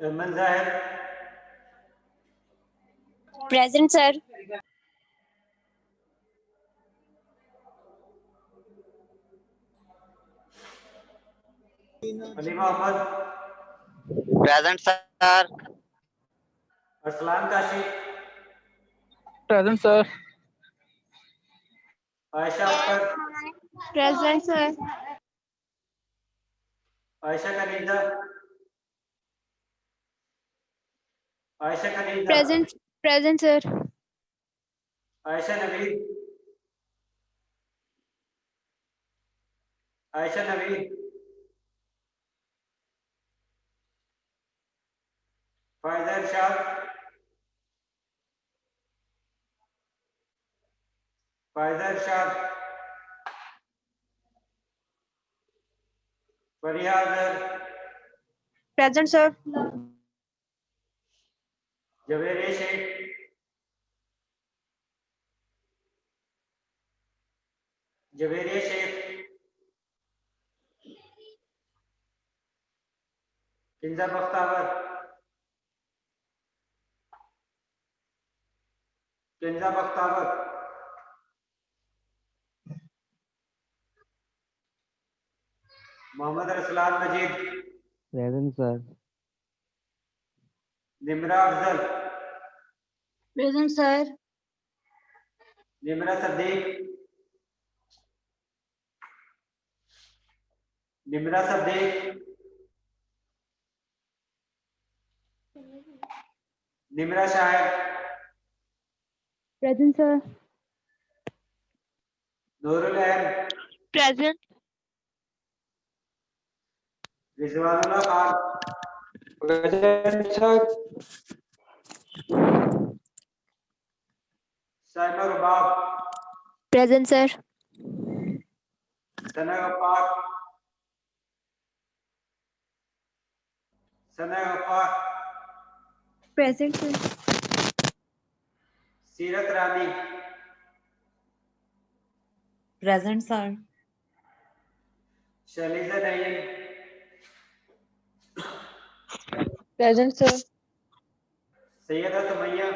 अमन Zahir, present sir. Ali Mohammad, present sir. Arsalan Kashi, present sir. Ayesha Akhtar, present sir. Ayesha Kaneeza, Ayesha Kaneeza, present present sir. Ayesha Naveed, Ayesha Naveed, Faiza Irshad, Faiza Irshad, Faria Azhar, present sir. Javeria Sheikh, Javeria Sheikh, Kinza Bakhtawar, Kinza Bakhtawar, Mohammad Arsalan Majeed, present sir. Nimra Afzal, present sir. Nimra Sadiq, Nimra Sadiq, Nimra Shahid, present sir. Noorul Aham, present. Rizwanullah Khan, present sir. Saima Rubab, present sir. Sana Ghaffar, Sana Ghaffar, present sir. Seerat Rani, present sir. Shaleeza Naeem, present sir. Syeda Sumaiya,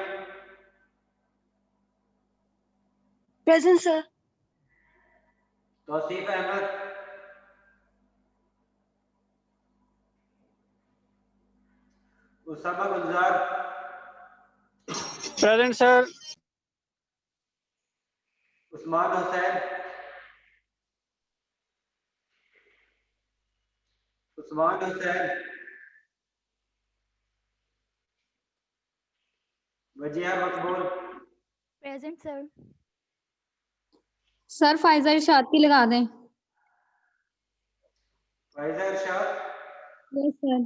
present sir. Tauseef Ahmed, Usama Gulzar, present sir. Usman Hussain, Usman Hussain, Wajiya Maqbool, present sir. Sir Faiza Irshad की लगा दें। Faiza Irshad, yes sir.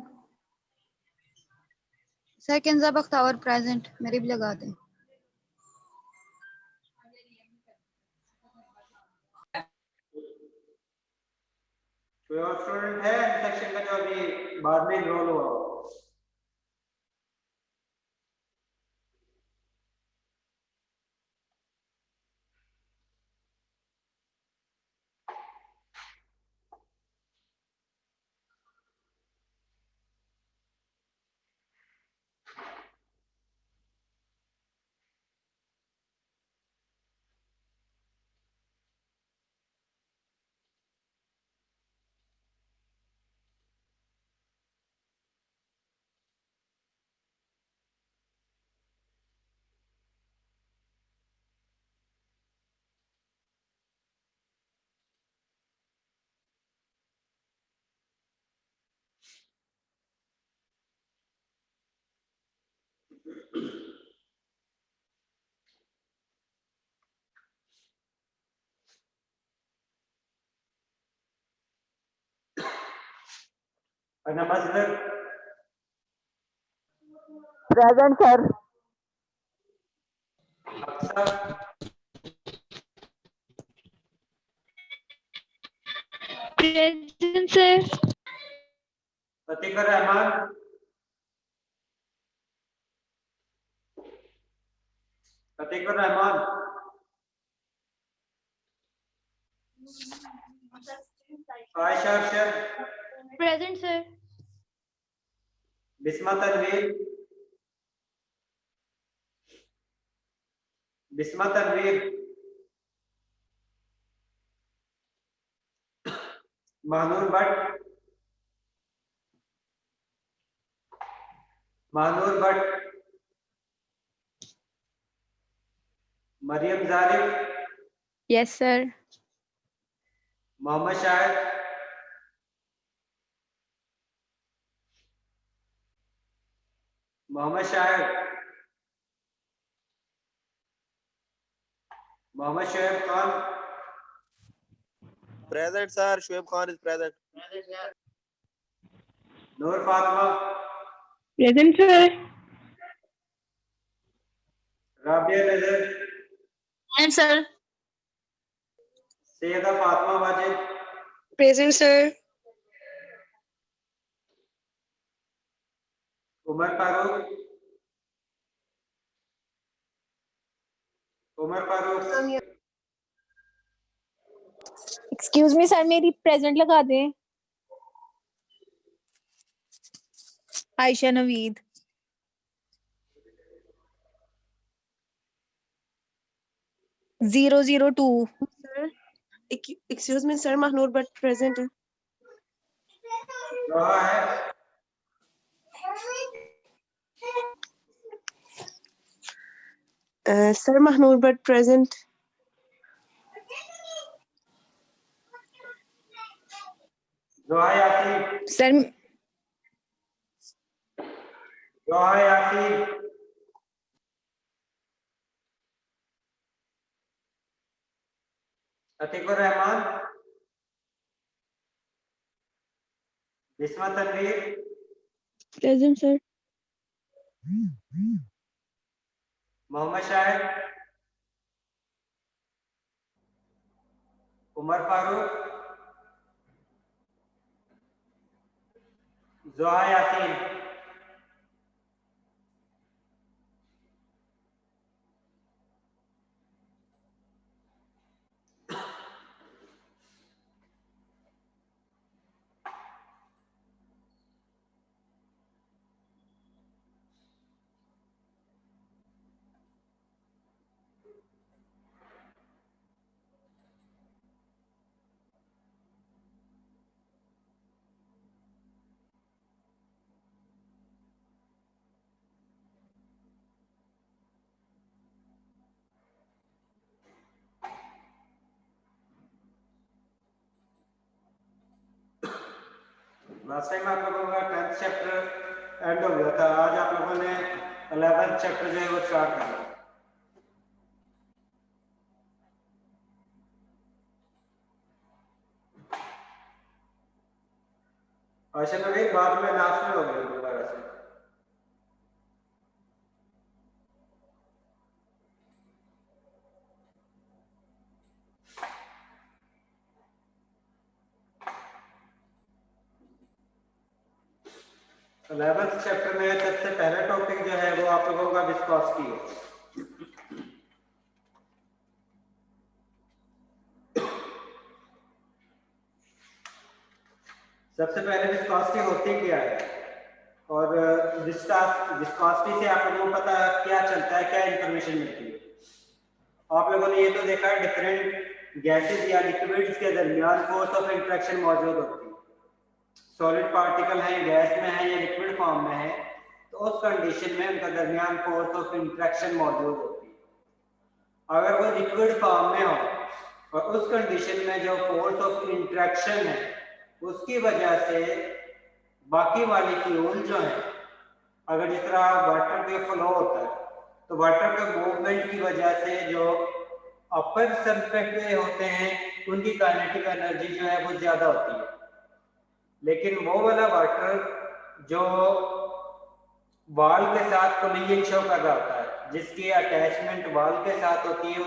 Sir Kinza Bakhtawar present, मेरी भी लगा दें। कोई और student है सेक्शन का जो अभी बाद में इनरोल हुआ हो? Ana Mazdar, present sir. Aksar, present sir. Atiqur Rahman, Atiqur Rahman, Ayesha Arshad, present sir. Bisma Tanveer, Bisma Tanveer, Mahnoor Bhat, Mahnoor Bhat, Maryam Zarif, Yes, sir. Mohammad Shahid, Mohammad Shahid, Mohammad Shoaib Khan, Present, sir. Shoaib Khan is present. Noor Fatima, Present, sir. Rabia Nazar, Present, sir. Syeda Fatima Wajid, Present, sir. Umar Farooq, Umar Farooq, excuse me sir, मेरी प्रेजेंट लगा दें। Ayesha Naveed, 002, Excuse me, sir. Mahnoor, but present. रहा है Sir Mahnoor, but present. जोहा Yasin, sir जोहा Yasin, Atiqur Rahman, Bisma Tanveer, Present, sir. Mohammad Shahid, Umar Farooq, जोहा Yasin, last time आप लोगों का 10th चैप्टर एंड हो गया था। आज आप लोगों ने 11th चैप्टर जो है वो स्टार्ट करना। आशा कभी बाद में लास्ट में हो गया दोबारा से। इलेवेंथ चैप्टर में सबसे पहला टॉपिक जो है वो आप लोगों का विस्कोसिटी है। सबसे पहले विस्कोसिटी होती क्या है और विस्कोसिटी से आप लोगों को पता क्या चलता है, क्या इंफॉर्मेशन मिलती है। आप लोगों ने ये तो देखा है डिफरेंट गैसेस या लिक्विड्स के दरमियान फोर्स ऑफ इंटरेक्शन मौजूद होती है। सॉलिड पार्टिकल है, गैस में है या लिक्विड फॉर्म में है, तो उस कंडीशन में उनका दरमियान फोर्स ऑफ इंटरेक्शन मौजूद होती है। अगर वो लिक्विड फॉर्म में हो और उस कंडीशन में जो फोर्स ऑफ इंटरेक्शन है उसकी वजह से बाकी मॉलिक्यूल जो है, अगर जिस तरह वाटर के फ्लो होता है तो वाटर के मूवमेंट की वजह से जो अपर सरफेस पे होते हैं उनकी काइनेटिक एनर्जी जो है वो ज्यादा होती है। लेकिन वो वाला वाटर जो वाल के साथ कोलिजन शो कर रहा होता है, जिसकी अटैचमेंट वाल के साथ होती है,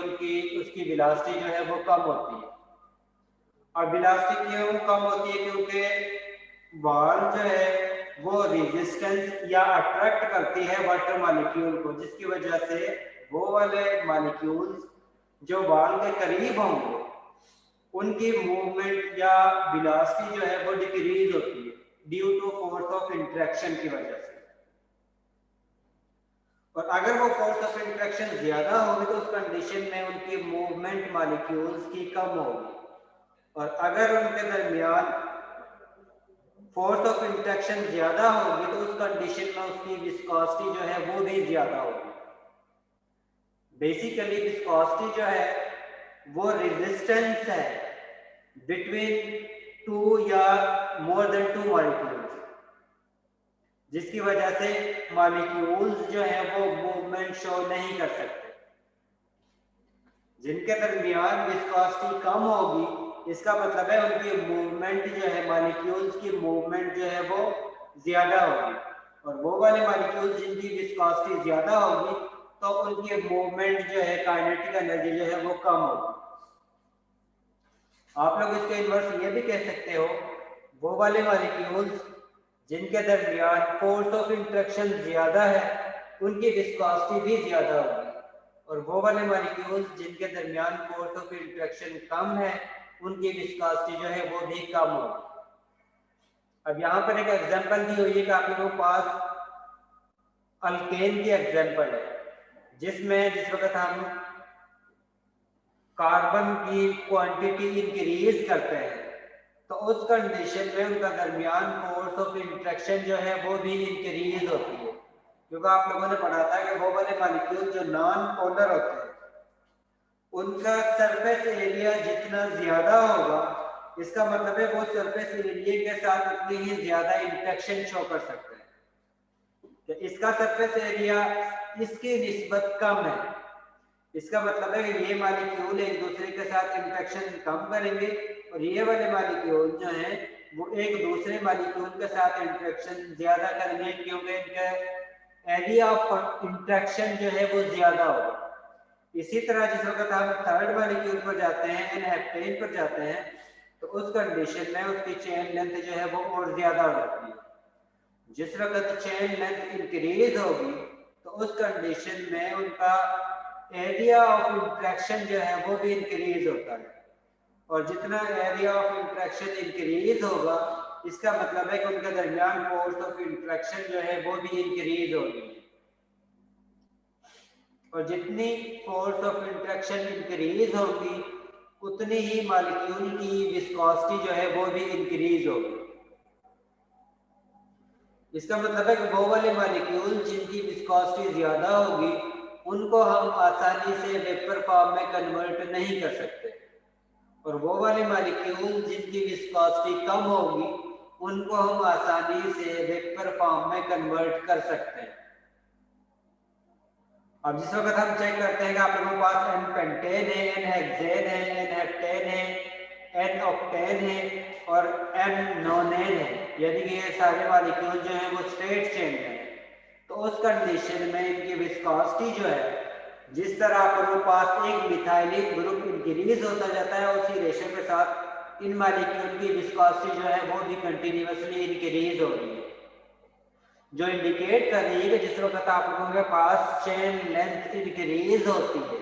उसकी वेलोसिटी जो है वो कम होती है। और वेलोसिटी क्यों कम होती है? क्योंकि वाल जो है वो रेजिस्टेंस या अट्रैक्ट करती है वाटर मॉलिक्यूल को, जिसकी वजह से वो वाले मॉलिक्यूल्स जो वाल के करीब होंगे उनकी मूवमेंट या वेलोसिटी जो है वो डिक्रीज होती है due to force of interaction की वजह से। और अगर वो फोर्स ऑफ इंटरेक्शन ज्यादा होगी तो उस कंडीशन में उनकी मूवमेंट मॉलिक्यूल्स की कम होगी, और अगर उनके दरमियान फोर्स ऑफ इंटरेक्शन ज्यादा होगी तो उस कंडीशन में उसकी विस्कोसिटी जो है वो भी ज्यादा होगी। बेसिकली विस्कोसिटी जो है वो रेजिस्टेंस है बिटवीन टू या मोर देन टू मॉलिक्यूल्स, जिसकी वजह से मॉलिक्यूल्स जो है वो मूवमेंट शो नहीं कर सकते। जिनके दरमियान विस्कोसिटी कम होगी इसका मतलब है उनकी मूवमेंट जो है, मॉलिक्यूल्स की मूवमेंट जो है वो ज्यादा होगी, और वो वाले मॉलिक्यूल्स जिनकी विस्कोसिटी ज्यादा होगी तो उनकी मूवमेंट जो है, काइनेटिक एनर्जी जो है वो कम होगी। आप लोग इसके इन्वर्स ये भी कह सकते हो, वो वाले मॉलिक्यूल्स जिनके दरमियान फोर्स ऑफ इंटरेक्शन ज्यादा है उनकी विस्कोसिटी भी ज्यादा होगी, और वो वाले मॉलिक्यूल्स जिनके दरमियान फोर्स ऑफ इंटरेक्शन कम है उनकी विस्कोसिटी जो है वो भी कम होगी। अब यहाँ पर एक एग्जांपल दी हुई है कि आप लोगों के पास अल्केन की एग्जांपल है, जिसमें जिस वक्त हम कार्बन की क्वांटिटी इंक्रीज करते हैं तो उस कंडीशन में उनका दरमियान फोर्स ऑफ इंटरेक्शन जो है वो भी इंक्रीज होती है, क्योंकि आप लोगों ने पढ़ा था कि वो वाले मॉलिक्यूल जो नॉन पोलर होते हैं उनका सरफेस एरिया जितना ज्यादा होगा इसका मतलब है वो सरफेस एरिया के साथ उतनी ही ज्यादा इंटरेक्शन शो कर सकते हैं। तो इसका सरफेस एरिया इसकी निस्बत कम है, इसका मतलब है कि ये मॉलिक्यूल एक दूसरे के साथ इंटरेक्शन कम करेंगे और ये वाले मॉलिक्यूल जो हैं वो एक दूसरे मॉलिक्यूल के साथ इंटरेक्शन ज्यादा करेंगे, क्योंकि इनका एरिया ऑफ इंटरेक्शन जो है वो ज्यादा होगा। इसी तरह जिस वक्त हम थर्ड मॉलिक्यूल पर जाते हैं, N-हेप्टेन पर जाते हैं, तो उस कंडीशन में उसकी चेन लेंथ जो है वो और ज्यादा हो जाती है। जिस वक्त चेन लेंथ इंक्रीज होगी तो उस कंडीशन में उनका एरिया ऑफ इंटरेक्शन जो है वो भी इंक्रीज होता है, और जितना एरिया ऑफ इंटरेक्शन इंक्रीज होगा इसका मतलब है कि उनके दरमियान फोर्स ऑफ इंटरेक्शन जो है वो भी इंक्रीज होगी, और जितनी फोर्स ऑफ इंटरेक्शन इंक्रीज होगी उतनी ही मॉलिक्यूल की विस्कोसिटी जो है वो भी इंक्रीज होगी। इसका मतलब है कि वो वाले मॉलिक्यूल जिनकी विस्कोसिटी ज्यादा होगी उनको हम आसानी से वेपर फॉर्म में कन्वर्ट नहीं कर सकते, और वो वाले मॉलिक्यूल जिनकी विस्कोसिटी कम होगी उनको हम आसानी से वेपर फॉर्म में कन्वर्ट कर सकते हैं। अब जिस वक्त हम चेक करते हैं कि आप लोगों के पास N-पेंटेन है, N-हेक्सेन है, N-हेप्टेन है, N-ऑक्टेन है और N-नोनेन है, यानी कि ये सारे मॉलिक्यूल जो हैं वो स्ट्रेट चेन है, तो उस कंडीशन में इनकी विस्कोसिटी जो है, जिस तरह आप लोगों के पास एक मिथाइलिक ग्रुप इंक्रीज होता जाता है उसी रेशो के साथ इन मॉलिक्यूल की विस्कोसिटी जो है वो भी कंटिन्यूअसली इंक्रीज हो रही है, जो इंडिकेट कर रही है कि जिस वक्त आप लोगों के पास चेन लेंथ इंक्रीज होती है,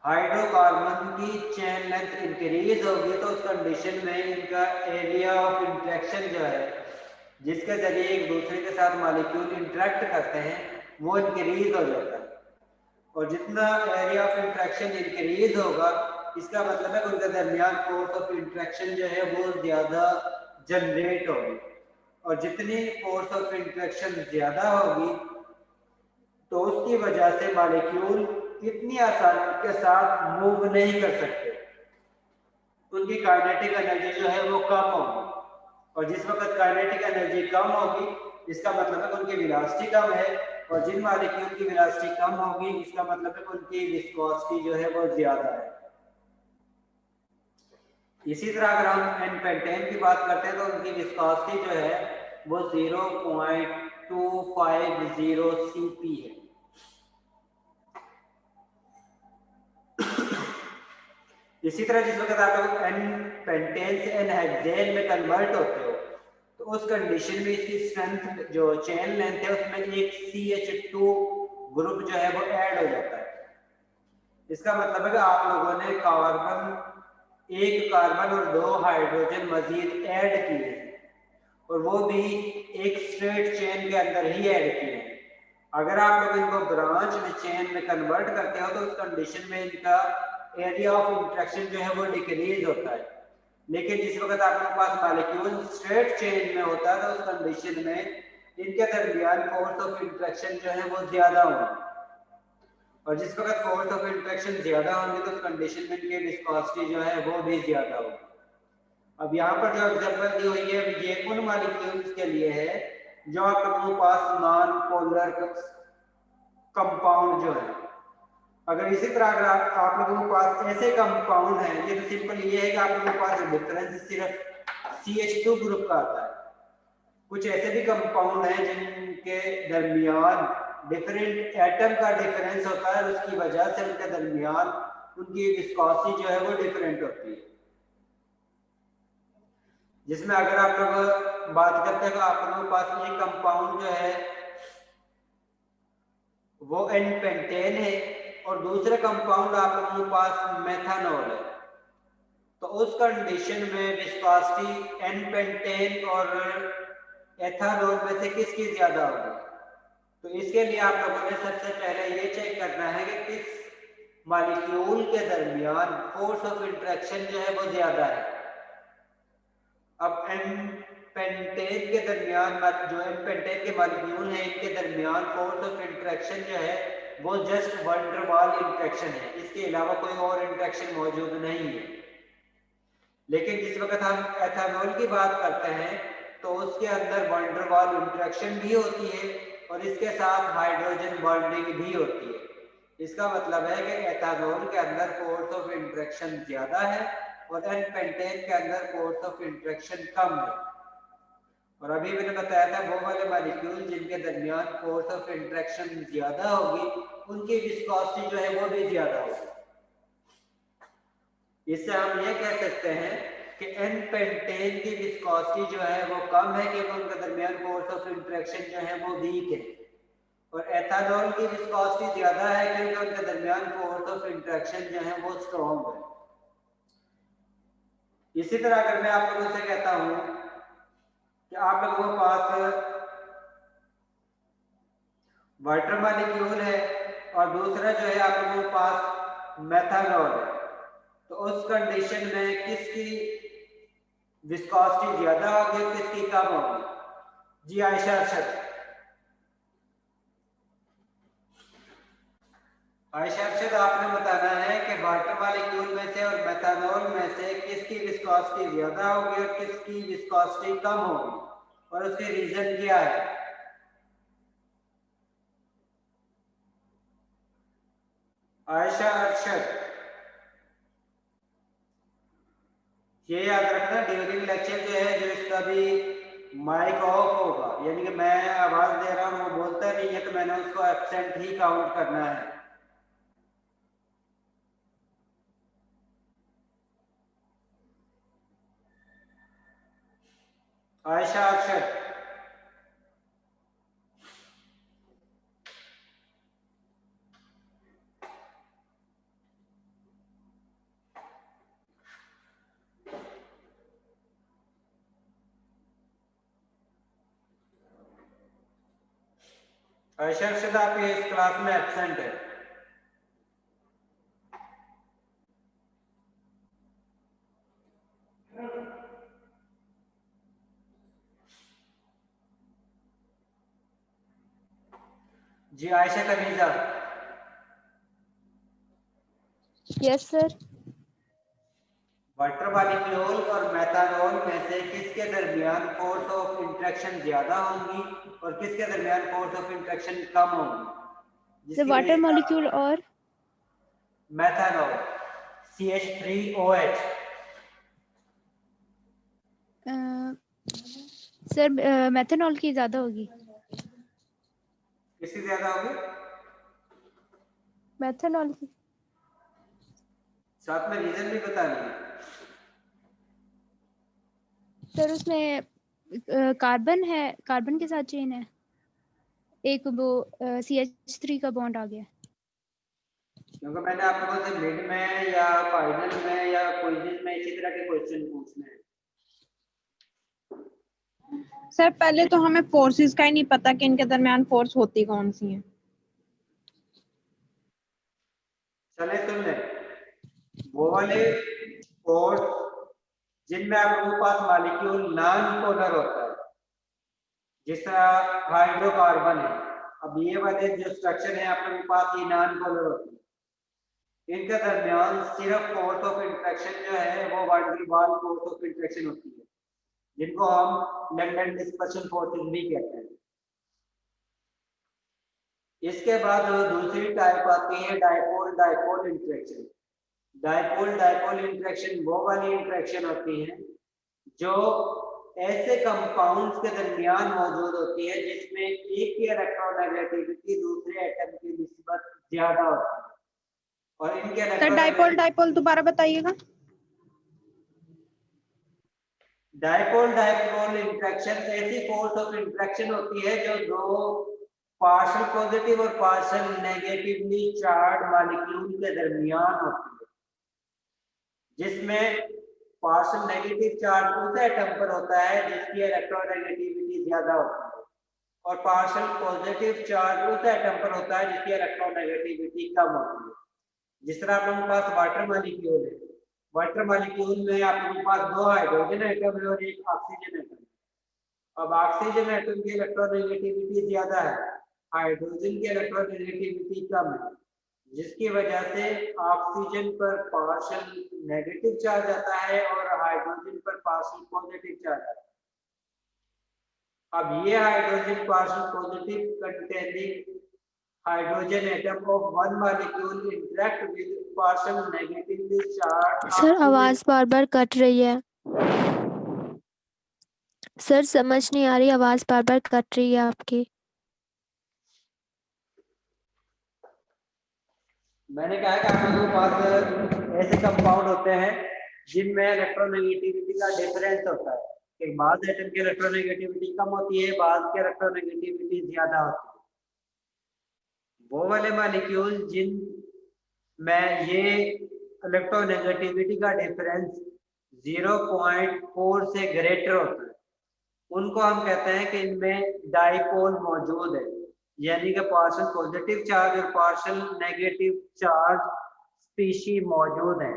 हाइड्रोकार्बन की चेन लेंथ इंक्रीज होगी तो उस कंडीशन में इनका एरिया ऑफ इंटरेक्शन जो है, जिसके जरिए एक दूसरे के साथ मॉलिक्यूल इंटरेक्ट करते हैं, वो इंक्रीज हो जाता है, और जितना एरिया ऑफ इंटरेक्शन इंक्रीज होगा इसका मतलब है कि उनके दरमियान फोर्स ऑफ इंटरेक्शन जो है वो ज्यादा जनरेट होगी, और जितनी फोर्स ऑफ इंटरेक्शन ज्यादा होगी तो उसकी वजह से मॉलिक्यूल इतनी आसानी के साथ मूव नहीं कर सकते, उनकी काइनेटिक एनर्जी जो है वो कम होगी, और जिस वक्त काइनेटिक एनर्जी कम होगी इसका मतलब है कि उनकी वेलोसिटी कम है, और जिन मॉलिक्यूल की वेलोसिटी कम होगी इसका मतलब है कि उनकी विस्कोसिटी जो है वो ज्यादा है। इसी तरह अगर हम N-पेंटेन की बात करते हैं तो उनकी विस्कोसिटी जो है वो 0.250 cp है। इसी तरह जिस वक्त आप लोग N-पेंटेन से N-हेक्सेन में कन्वर्ट होते हो तो उस कंडीशन में इसकी स्ट्रेंथ जो चेन लेंथ है उसमें एक CH2 ग्रुप जो है वो ऐड हो जाता है। इसका मतलब है कि आप लोगों ने एक कार्बन और 2 हाइड्रोजन मजीद ऐड किए, और वो भी एक स्ट्रेट चेन के अंदर ही ऐड किए। अगर आप लोग इनको ब्रांच चेन में कन्वर्ट करते हो तो उस कंडीशन में इनका एरिया ऑफ इंटरेक्शन जो है वो डिक्रीज होता है। लेकिन जिस वक्त आपके पास मॉलिक्यूल स्ट्रेट चेन में होता है तो उस कंडीशन में इनके दरमियान फोर्स ऑफ इंटरेक्शन जो है वो ज्यादा होगा, और जिस वक्त फोर्स ऑफ इंटरेक्शन ज्यादा होंगे तो उस कंडीशन में इनकी विस्कोसिटी जो है वो भी ज्यादा होगी। अब यहाँ पर जो एग्जांपल दी हुई है ये उन मॉलिक्यूल्स के लिए है जो आप लोगों के पास नॉन पोलर कंपाउंड जो है। अगर इसी तरह अगर आप लोगों के पास ऐसे कंपाउंड है, ये तो सिंपल ये है कि आप लोगों के पास डिफरेंस सिर्फ CH2 ग्रुप का आता है। कुछ ऐसे भी कंपाउंड हैं जिनके दरमियान डिफरेंट एटम का डिफरेंस होता है, उसकी वजह से उनके दरमियान उनकी विस्कोसिटी जो है वो डिफरेंट होती है। जिसमें अगर आप लोग बात करते हैं तो आप लोगों के पास एक कंपाउंड जो है वो N-पेंटेन है और दूसरे कंपाउंड आप लोगों के पास मेथानॉल है, तो उस कंडीशन में विस्कोसिटी N-पेंटेन और एथानॉल में से किसकी ज्यादा होगी? तो इसके लिए आप लोगों ने सबसे पहले ये चेक करना है कि किस मॉलिक्यूल के दरमियान फोर्स ऑफ इंटरेक्शन जो है वो ज्यादा है। अब N-पेंटेन के दरमियान जो N-पेंटेन के मॉलिक्यूल हैं इनके दरमियान फोर्स ऑफ इंटरेक्शन जो है वो जस्ट वैन डर वाल इंटरेक्शन है, इसके अलावा कोई और इंटरेक्शन मौजूद नहीं है। लेकिन जिस वक्त हम एथानॉल की बात करते हैं तो उसके अंदर वैन डर वाल इंटरेक्शन भी होती है और इसके साथ हाइड्रोजन बॉन्डिंग भी होती है। इसका मतलब है कि एथानॉल के अंदर फोर्स ऑफ इंटरेक्शन ज्यादा है और N-पेंटेन के अंदर फोर्स ऑफ इंटरेक्शन कम है। और अभी मैंने बताया था वो वाले मॉलिक्यूल जिनके दरमियान फोर्स ऑफ इंटरेक्शन ज्यादा होगी उनकी विस्कोसिटी जो है वो भी ज्यादा होगी। इससे हम ये कह सकते हैं कि N-पेंटेन की विस्कोसिटी जो है वो कम है क्योंकि उनके दरमियान फोर्स ऑफ इंटरेक्शन जो है वो वीक है, और एथानॉल की विस्कोसिटी ज्यादा है क्योंकि उनके दरमियान फोर्स ऑफ इंटरेक्शन जो है वो स्ट्रॉन्ग है। इसी तरह अगर मैं आप लोगों से कहता हूं कि आप लोगों के पास वाटर मॉलिक्यूल है और दूसरा जो है आप लोगों के पास मेथानॉल है, तो उस कंडीशन में किसकी विस्कोसिटी ज्यादा होगी और किसकी कम होगी? जी आयशा अरशद। आयशा अरशद आपने बताना है कि वाटर मॉलिक्यूल में से और मेथानॉल में से किसकी विस्कोसिटी ज्यादा होगी और किसकी विस्कोसिटी कम होगी, और उसके रीजन क्या है? आयशा अरशद, ये याद रखना ड्यूरिंग लेक्चर जो है जो इसका भी माइक ऑफ होगा, यानी कि मैं आवाज दे रहा हूँ वो बोलता नहीं है तो मैंने उसको एब्सेंट ही काउंट करना है। आयशा अरशद, आयशा अरशद आप इस क्लास में एब्सेंट है। जी Ayesha Kaneeza. Yes sir. Water molecule और मेथानॉल में से किसके दरमियान फोर्स ऑफ इंटरेक्शन ज्यादा होंगी और किसके दरमियान फोर्स ऑफ इंटरेक्शन कम होंगी? द वाटर मॉलिक्यूल और मेथानॉल CH3OH। सर मेथनॉल की ज्यादा होगी। किसकी ज्यादा होगी? मेथनॉल की। साथ में रीजन भी बतानी है। सर उसमें कार्बन है, कार्बन के साथ चेन है, एक वो CH3 का बॉन्ड आ गया। क्योंकि मैंने आप लोगों से मिड में या फाइनल में या क्विज़ में इसी तरह के क्वेश्चन पूछने हैं। सर पहले तो हमें फोर्सेस का ही नहीं पता कि इनके दरमियान फोर्स होती कौन सी है। चले सुन ले, वो वाले फोर्स जिनमें आप लोगों के पास मॉलिक्यूल नॉन पोलर होता है, जिस तरह हाइड्रोकार्बन है। अब ये वाले जो स्ट्रक्चर है आप लोगों के पास ये नॉन पोलर होते हैं, इनके दरमियान सिर्फ फोर्स ऑफ इंटरेक्शन जो है वो वन डी वाल फोर्स ऑफ इंटरेक्शन होती है, जिनको हम लंडन डिस्पर्शन फोर्सेस भी कहते हैं। इसके बाद दूसरी टाइप आती है dipole dipole interaction. Dipole dipole interaction वो वाली इंटरेक्शन होती है जो ऐसे कंपाउंड्स के दरमियान मौजूद होती है जिसमें एक की इलेक्ट्रोनेगेटिविटी दूसरे एटम की निस्बत ज्यादा होती है, और इनके सर डाइपोल डाइपोल दोबारा बताइएगा। डाइपोल डाइपोल इंटरेक्शन ऐसी फोर्स ऑफ इंटरेक्शन होती है जो दो पार्शियल पॉजिटिव और पार्शियल नेगेटिवली चार्ज मॉलिक्यूल के दरमियान होती है, जिसमें पार्शियल नेगेटिव चार्ज उस एटम पर होता है जिसकी इलेक्ट्रोनेगेटिविटी ज्यादा होती है, और पार्शियल पॉजिटिव चार्ज उस एटम पर होता है जिसकी इलेक्ट्रोनेगेटिविटी कम होती है। जिस तरह आप लोगों के पास वाटर मॉलिक्यूल है, वाटर मॉलिक्यूल में आप लोगों के पास दो हाइड्रोजन एटम है और एक ऑक्सीजन एटम है। अब ऑक्सीजन एटम की इलेक्ट्रोनेगेटिविटी ज्यादा है, हाइड्रोजन की इलेक्ट्रोनेगेटिविटी कम है, जिसकी वजह से ऑक्सीजन पर पार्शियल नेगेटिव चार्ज आता है और हाइड्रोजन पर पार्शियल पॉजिटिव चार्ज आता है। अब ये hydrogen partial positive containing hydrogen atom of one molecule interact with partial negatively charge. Sir आवाज बार बार कट रही है सर, समझ नहीं आ रही, आवाज बार बार कट रही है आपकी। मैंने कहा कि आप लोगों के पास ऐसे कंपाउंड होते हैं जिनमें इलेक्ट्रोनेगेटिविटी का डिफरेंस होता है कि बाद एटम की इलेक्ट्रोनेगेटिविटी कम होती है, बाद की इलेक्ट्रोनेगेटिविटी ज्यादा होती है। वो वाले मॉलिक्यूल जिन में ये इलेक्ट्रोनेगेटिविटी का डिफरेंस 0.4 से ग्रेटर होता है, उनको हम कहते हैं कि इनमें डाइपोल मौजूद है, यानी कि पार्शियल पॉजिटिव चार्ज और पार्शियल नेगेटिव चार्ज स्पीशी मौजूद है,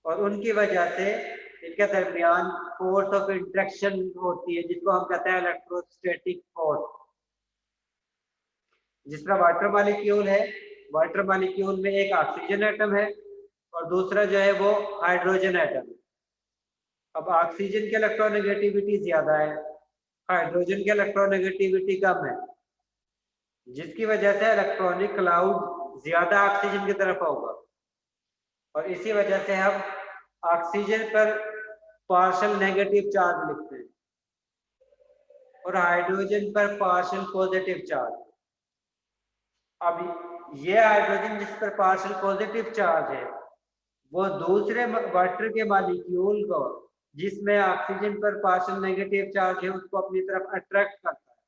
और उनकी वजह से इनके दरमियान फोर्स ऑफ इंटरेक्शन होती है जिसको हम कहते हैं इलेक्ट्रोस्टैटिक फोर्स। जिस तरह वाटर मॉलिक्यूल है, वाटर मॉलिक्यूल में एक ऑक्सीजन एटम है और दूसरा जो है वो हाइड्रोजन एटम है। अब ऑक्सीजन की इलेक्ट्रोनेगेटिविटी ज्यादा है, हाइड्रोजन की इलेक्ट्रोनेगेटिविटी कम है, जिसकी वजह से इलेक्ट्रॉनिक क्लाउड ज्यादा ऑक्सीजन की तरफ होगा, और इसी वजह से हम ऑक्सीजन पर पार्शियल नेगेटिव चार्ज लिखते हैं और हाइड्रोजन पर पार्शियल पॉजिटिव चार्ज। अब ये हाइड्रोजन जिस पर पार्शियल पॉजिटिव चार्ज है वो दूसरे वाटर के मॉलिक्यूल को जिसमें ऑक्सीजन पर पार्शियल नेगेटिव चार्ज है उसको अपनी तरफ अट्रैक्ट करता है।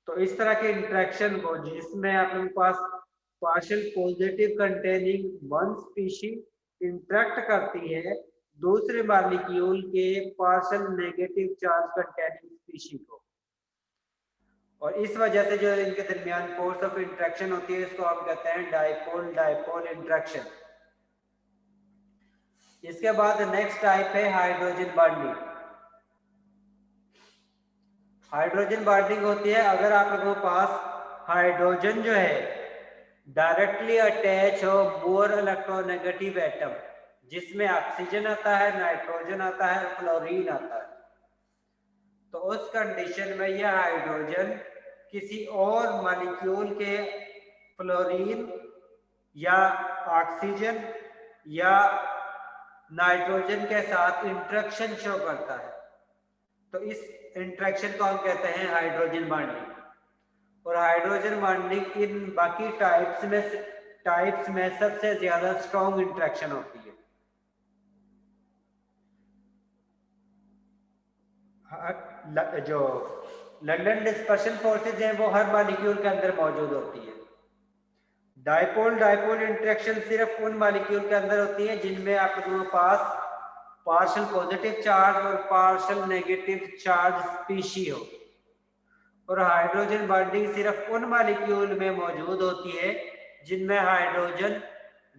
तो इस तरह के इंटरेक्शन को जिसमें अपने पास partial positive containing one species interact करती है दूसरे मॉलिक्यूल के partial negative charge containing species को, और इस वजह से जो इनके दरमियान फोर्स ऑफ इंटरेक्शन होती है इसको हम कहते हैं डाइपोल डाइपोल इंटरेक्शन। इसके बाद नेक्स्ट टाइप है हाइड्रोजन बॉन्डिंग। हाइड्रोजन बॉन्डिंग होती है अगर आप लोगों के पास हाइड्रोजन जो है डायरेक्टली अटैच हो मोर इलेक्ट्रोनेगेटिव एटम जिसमें ऑक्सीजन आता है, नाइट्रोजन आता है, फ्लोरीन आता है, तो उस कंडीशन में यह हाइड्रोजन किसी और मॉलिक्यूल के फ्लोरीन या ऑक्सीजन या नाइट्रोजन के साथ इंटरेक्शन शो करता है, तो इस इंटरेक्शन को हम कहते हैं हाइड्रोजन बॉन्डिंग। और हाइड्रोजन बॉन्डिंग इन बाकी टाइप्स में सबसे ज्यादा स्ट्रॉन्ग इंटरेक्शन होती है। जो लंदन डिस्पर्शन फोर्सेज हैं वो हर मॉलिक्यूल के अंदर मौजूद होती है। डाइपोल डाइपोल इंटरेक्शन सिर्फ उन मॉलिक्यूल के अंदर होती है जिनमें आप लोगों के पास पार्शियल पॉजिटिव चार्ज और पार्शियल नेगेटिव चार्ज स्पीशी हो। और हाइड्रोजन बॉन्डिंग सिर्फ उन मॉलिक्यूल में मौजूद होती है जिनमें हाइड्रोजन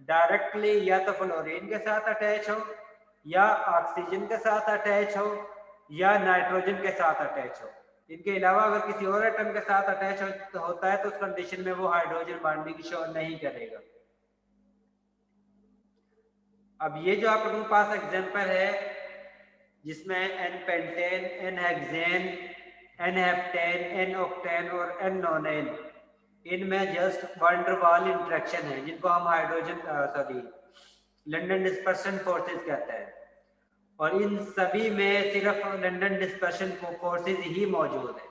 डायरेक्टली या तो फ्लोरीन के साथ अटैच हो, या ऑक्सीजन के साथ अटैच हो, या नाइट्रोजन के साथ अटैच हो। इनके अलावा अगर किसी और एटम के साथ अटैच होता है तो उस कंडीशन में वो हाइड्रोजन बॉन्डिंग शो नहीं करेगा। अब ये जो आप लोगों के पास एग्जांपल है जिसमें N pentane, N hexane, N heptane, N octane और एन नोनेन, इनमें जस्ट वैन डर वाल इंटरेक्शन है जिनको हम लंदन डिस्पर्शन फोर्सेस कहते हैं। और इन सभी में सिर्फ लंदन डिस्पर्शन फोर्सेस ही मौजूद है।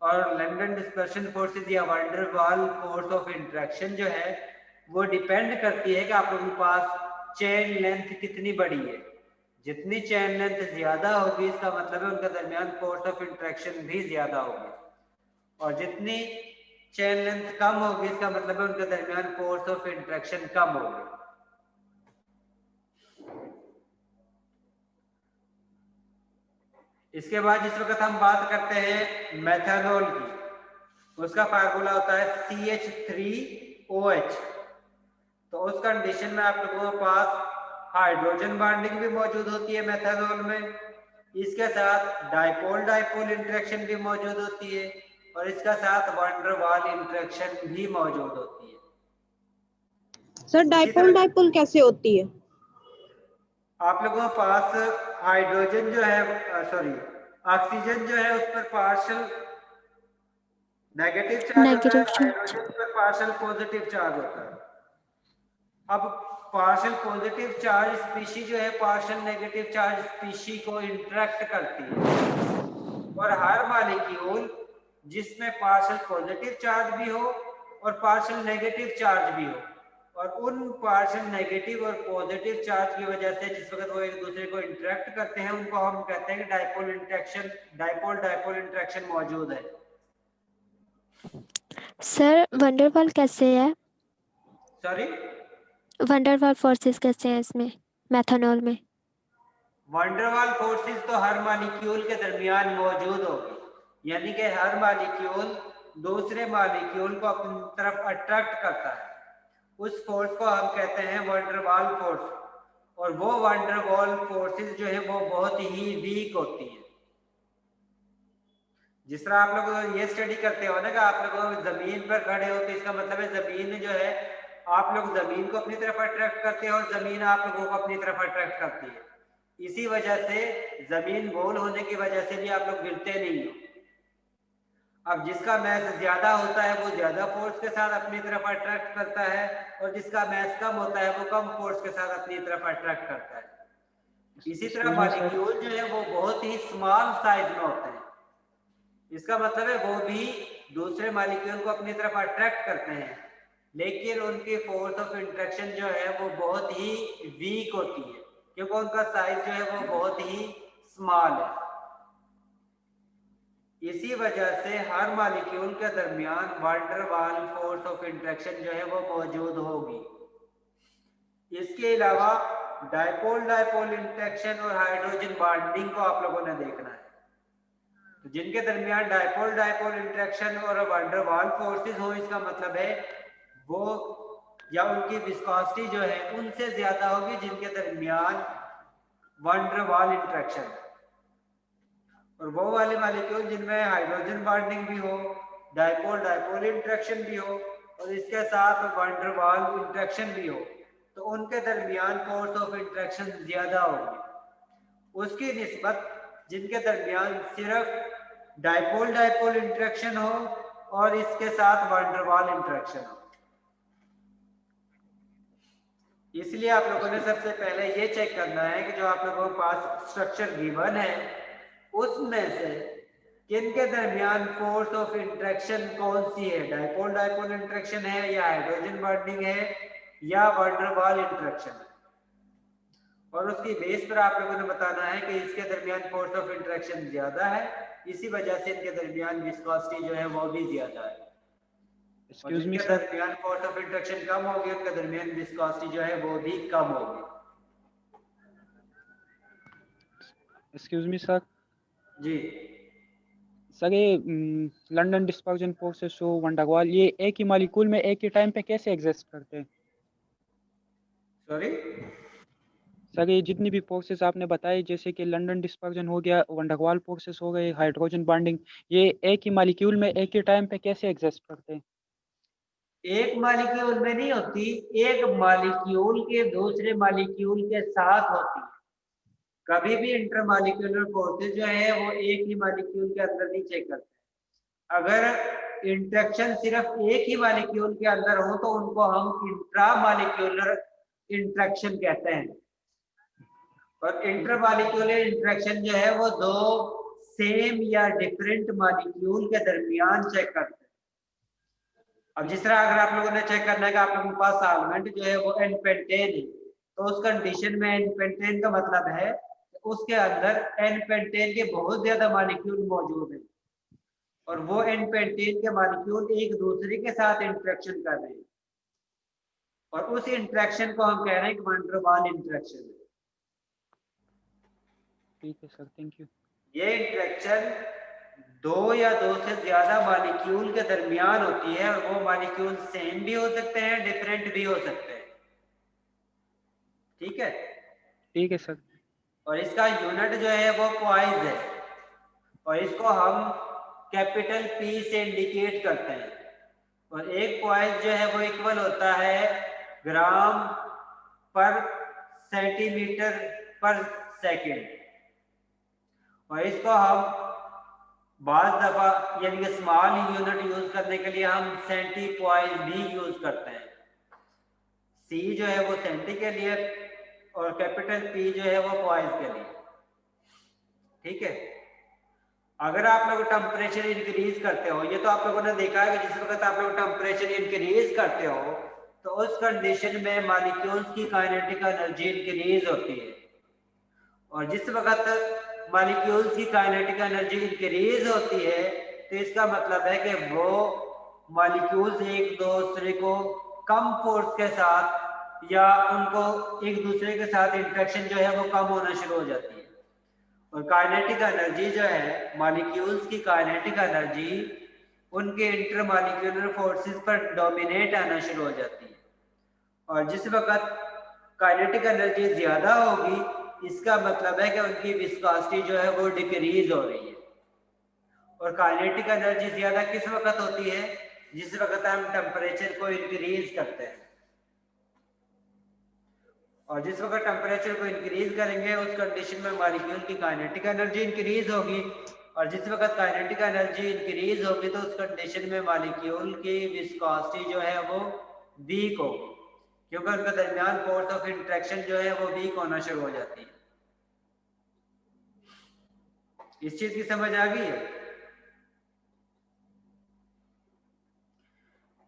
और लंदन डिस्पर्शन फोर्सेस या वैन डर वाल फोर्स ऑफ इंटरेक्शन जो है वो डिपेंड करती है कि आप लोगों के पास चेन लेंथ कितनी बड़ी है। जितनी चेन लेंथ ज्यादा होगी इसका मतलब है उनके दरमियान फोर्स ऑफ इंटरेक्शन भी ज्यादा होगी, और जितनी चेन लेंथ कम होगी इसका मतलब है उनके दरमियान फोर्स ऑफ इंटरेक्शन कम होगी। इसके बाद जिस वक्त हम बात करते हैं मेथनॉल की, उसका फार्मूला होता है CH3OH। तो उस कंडीशन में आप लोगों के पास हाइड्रोजन बॉन्डिंग भी मौजूद होती है मेथनॉल में, इसके साथ डाइपोल डाइपोल इंटरेक्शन भी मौजूद होती है, और इसका साथ वैन डर वाल इंटरेक्शन भी मौजूद होती है। सर डाइपोल डाइपोल कैसे होती है? आप लोगों के पास हाइड्रोजन जो है ऑक्सीजन जो है उस पर पार्शियल नेगेटिव चार्ज होता है, हाइड्रोजन पर पार्शियल पॉजिटिव चार्ज होता है। अब पार्शियल पॉजिटिव चार्ज स्पीशी जो है पार्शियल नेगेटिव चार्ज स्पीशी को इंटरेक्ट करती है, और हर मॉलिक्यूल जिसमें पार्शियल पॉजिटिव चार्ज भी हो और पार्शियल नेगेटिव चार्ज भी हो, और उन पार्शियल नेगेटिव और पॉजिटिव चार्ज की वजह से जिस वक्त वो एक दूसरे को इंटरेक्ट करते हैं उनको हम कहते हैं कि डाइपोल डाइपोल इंटरेक्शन मौजूद है। सर वंडरवाल कैसे है? सॉरी, वंडरवाल फोर्सेस कैसे हैं इसमें मेथनॉल में? वंडरवाल फोर्सेस तो हर मॉलिक्यूल के दरमियान मौजूद होगी, यानी कि हर मॉलिक्यूल दूसरे मॉलिक्यूल को अपनी तरफ अट्रैक्ट करता है। उस फोर्स को हम कहते हैं वंडरवाल फोर्स, और वो वंडरवाल फोर्सेस जो है वो बहुत ही वीक होती है। जिस तरह आप लोग ये स्टडी करते हो ना कि आप लोग जमीन पर खड़े हो तो इसका मतलब है जमीन जो है आप लोग जमीन को अपनी तरफ अट्रैक्ट करते हो और जमीन आप लोगों को अपनी तरफ अट्रैक्ट करती है। इसी वजह से जमीन गोल होने की वजह से भी आप लोग गिरते नहीं हो। अब जिसका मैस ज्यादा होता है वो ज्यादा फोर्स के साथ अपनी तरफ अट्रैक्ट करता है, और जिसका मैस कम होता है वो कम फोर्स के साथ अपनी तरफ अट्रैक्ट करता है। इसी तरह मॉलिक्यूल जो है वो बहुत ही स्मॉल साइज में होते हैं, इसका मतलब है वो भी दूसरे मॉलिक्यूल को अपनी तरफ अट्रैक्ट करते हैं, लेकिन उनकी फोर्स ऑफ इंटरेक्शन जो है वो बहुत ही वीक होती है क्योंकि उनका साइज जो है वो बहुत ही स्मॉल है। इसी वजह से हर मॉलिक्यूल के दरमियान वैन डर वाल फोर्स ऑफ इंटरेक्शन जो है वो मौजूद होगी। इसके अलावा डाइपोल डाइपोल इंटरेक्शन और हाइड्रोजन बॉन्डिंग को आप लोगों ने देखना है। तो जिनके दरमियान डाइपोल डाइपोल इंटरेक्शन और वैन डर वाल फोर्सेस हो, इसका मतलब है वो या उनकी विस्कोसिटी जो है उनसे ज्यादा होगी जिनके दरमियान वैन डर वाल इंटरेक्शन, और वो वाले मॉलिक्यूल जिनमें हाइड्रोजन बॉन्डिंग भी हो, डाइपोल डाइपोल इंटरेक्शन भी हो और इसके साथ वैन डर वाल इंटरेक्शन भी हो, तो उनके दरमियान फोर्स ऑफ इंटरेक्शन ज्यादा होगी उसकी निस्बत जिनके दरमियान सिर्फ डाइपोल डाइपोल इंटरेक्शन हो और इसके साथ वैन डर वाल इंटरेक्शन हो। इसलिए आप लोगों ने सबसे पहले ये चेक करना है कि जो आप लोगों के पास स्ट्रक्चर गिवन है उसमें से किनके दरमियान फोर्स ऑफ इंटरेक्शन कौन सी है, डाइपोल डाइपोल इंटरेक्शन है या हाइड्रोजन बॉन्डिंग है या वैन डर वाल इंटरेक्शन है, और उसकी बेस पर आप लोगों ने बताना है कि इसके दरमियान फोर्स ऑफ इंटरेक्शन ज्यादा है, इसी वजह से इनके दरमियान विस्कोसिटी जो है वो भी ज्यादा है। एक्सक्यूज मी सर, दरमियान फोर्स ऑफ इंटरेक्शन कम होगी, उनके दरमियान विस्कोसिटी जो है वो भी कम होगी। Excuse me sir. जी सर ये London dispersion forces show van der Waals ये एक ही मॉलिक्यूल में एक ही टाइम पे कैसे एग्जिस्ट करते हैं? सॉरी, सर ये जितनी भी फोर्सेस आपने बताई जैसे कि लंदन डिस्पर्जन हो गया, वंडरवाल फोर्सेस हो गए, हाइड्रोजन बॉन्डिंग, ये एक ही मॉलिक्यूल में एक ही टाइम पे कैसे एग्जिस्ट करते हैं? एक मॉलिक्यूल में नहीं होती, एक मॉलिक्यूल के दूसरे मॉलिक्यूल के साथ होती है। कभी भी इंटरमॉलिक्यूलर फोर्सेस जो है वो एक ही मॉलिक्यूल के अंदर नहीं चेक करते। अगर इंटरेक्शन सिर्फ एक ही मॉलिक्यूल के अंदर हो तो उनको हम इंट्रामॉलिक्यूलर इंटरेक्शन कहते हैं। और इंटरमॉलिक्यूलर इंटरेक्शन जो है वो दो सेम या डिफरेंट मॉलिक्यूल के दरमियान चेक करते हैं। अब जिस तरह अगर आप लोगों ने चेक करना है कि आप लोगों के पास सॉल्वेंट जो है वो एन पेंटेन है, तो उस कंडीशन में एन पेंटेन का मतलब है कि उसके अंदर एन पेंटेन के बहुत ज्यादा मॉलिक्यूल मौजूद हैं और वो एन पेंटेन के मॉलिक्यूल एक दूसरे के साथ इंटरेक्शन कर रहे हैं और उस इंटरेक्शन को हम कह रहे हैं कि वैन डर वाल इंटरेक्शन है। ठीक है सर, थैंक यू। ये इंटरेक्शन दो या दो से ज्यादा मॉलिक्यूल के दरमियान होती है और वो मॉलिक्यूल सेम भी हो सकते हैं, डिफरेंट भी हो सकते हैं। ठीक है, ठीक है सर। और इसका यूनिट जो है वो पॉइज है और इसको हम कैपिटल पी से इंडिकेट करते हैं और एक पॉइज जो है वो इक्वल होता है ग्राम पर सेंटीमीटर पर सेकेंड और इसको हम बाज दफा यानी कि स्मॉल यूनिट यूज करने के लिए हम सेंटी पॉइज भी यूज करते हैं। सी जो है वो सेंटी के लिए और कैपिटल पी जो है वो पॉइज के लिए। ठीक है, अगर आप लोग टेम्परेचर इंक्रीज करते हो, ये तो आप लोगों ने देखा है कि जिस वक्त आप लोग टेम्परेचर इंक्रीज करते हो तो उस कंडीशन में मॉलिक्यूल्स की काइनेटिक एनर्जी इंक्रीज होती है और जिस वक्त मॉलिक्यूल्स की काइनेटिक एनर्जी इंक्रीज होती है तो इसका मतलब है कि वो मॉलिक्यूल्स एक दूसरे को कम फोर्स के साथ या उनको एक दूसरे के साथ इंटरेक्शन जो है वो कम होना शुरू हो जाती है और काइनेटिक एनर्जी जो है मॉलिक्यूल्स की काइनेटिक एनर्जी उनके इंटरमॉलिक्यूलर फोर्सेस पर डोमिनेट आना शुरू हो जाती है और जिस वक्त काइनेटिक एनर्जी ज्यादा होगी इसका मतलब है कि उनकी विस्कोसिटी जो है वो डिक्रीज हो रही है और काइनेटिक एनर्जी ज्यादा किस वक्त होती है? जिस वक्त हम टेम्परेचर को इंक्रीज करते हैं और जिस वक्त टेम्परेचर को इंक्रीज करेंगे उस कंडीशन में मॉलिक्यूल की काइनेटिक एनर्जी इंक्रीज होगी और जिस वक्त काइनेटिक एनर्जी इंक्रीज होगी तो उस कंडीशन में मॉलिक्यूल की विस्कोसिटी जो है वो वीक होगी क्योंकि उनके दरमियान फोर्स ऑफ इंटरेक्शन जो है वो वीक होना शुरू हो जाती है। इस चीज की समझ आ गई है?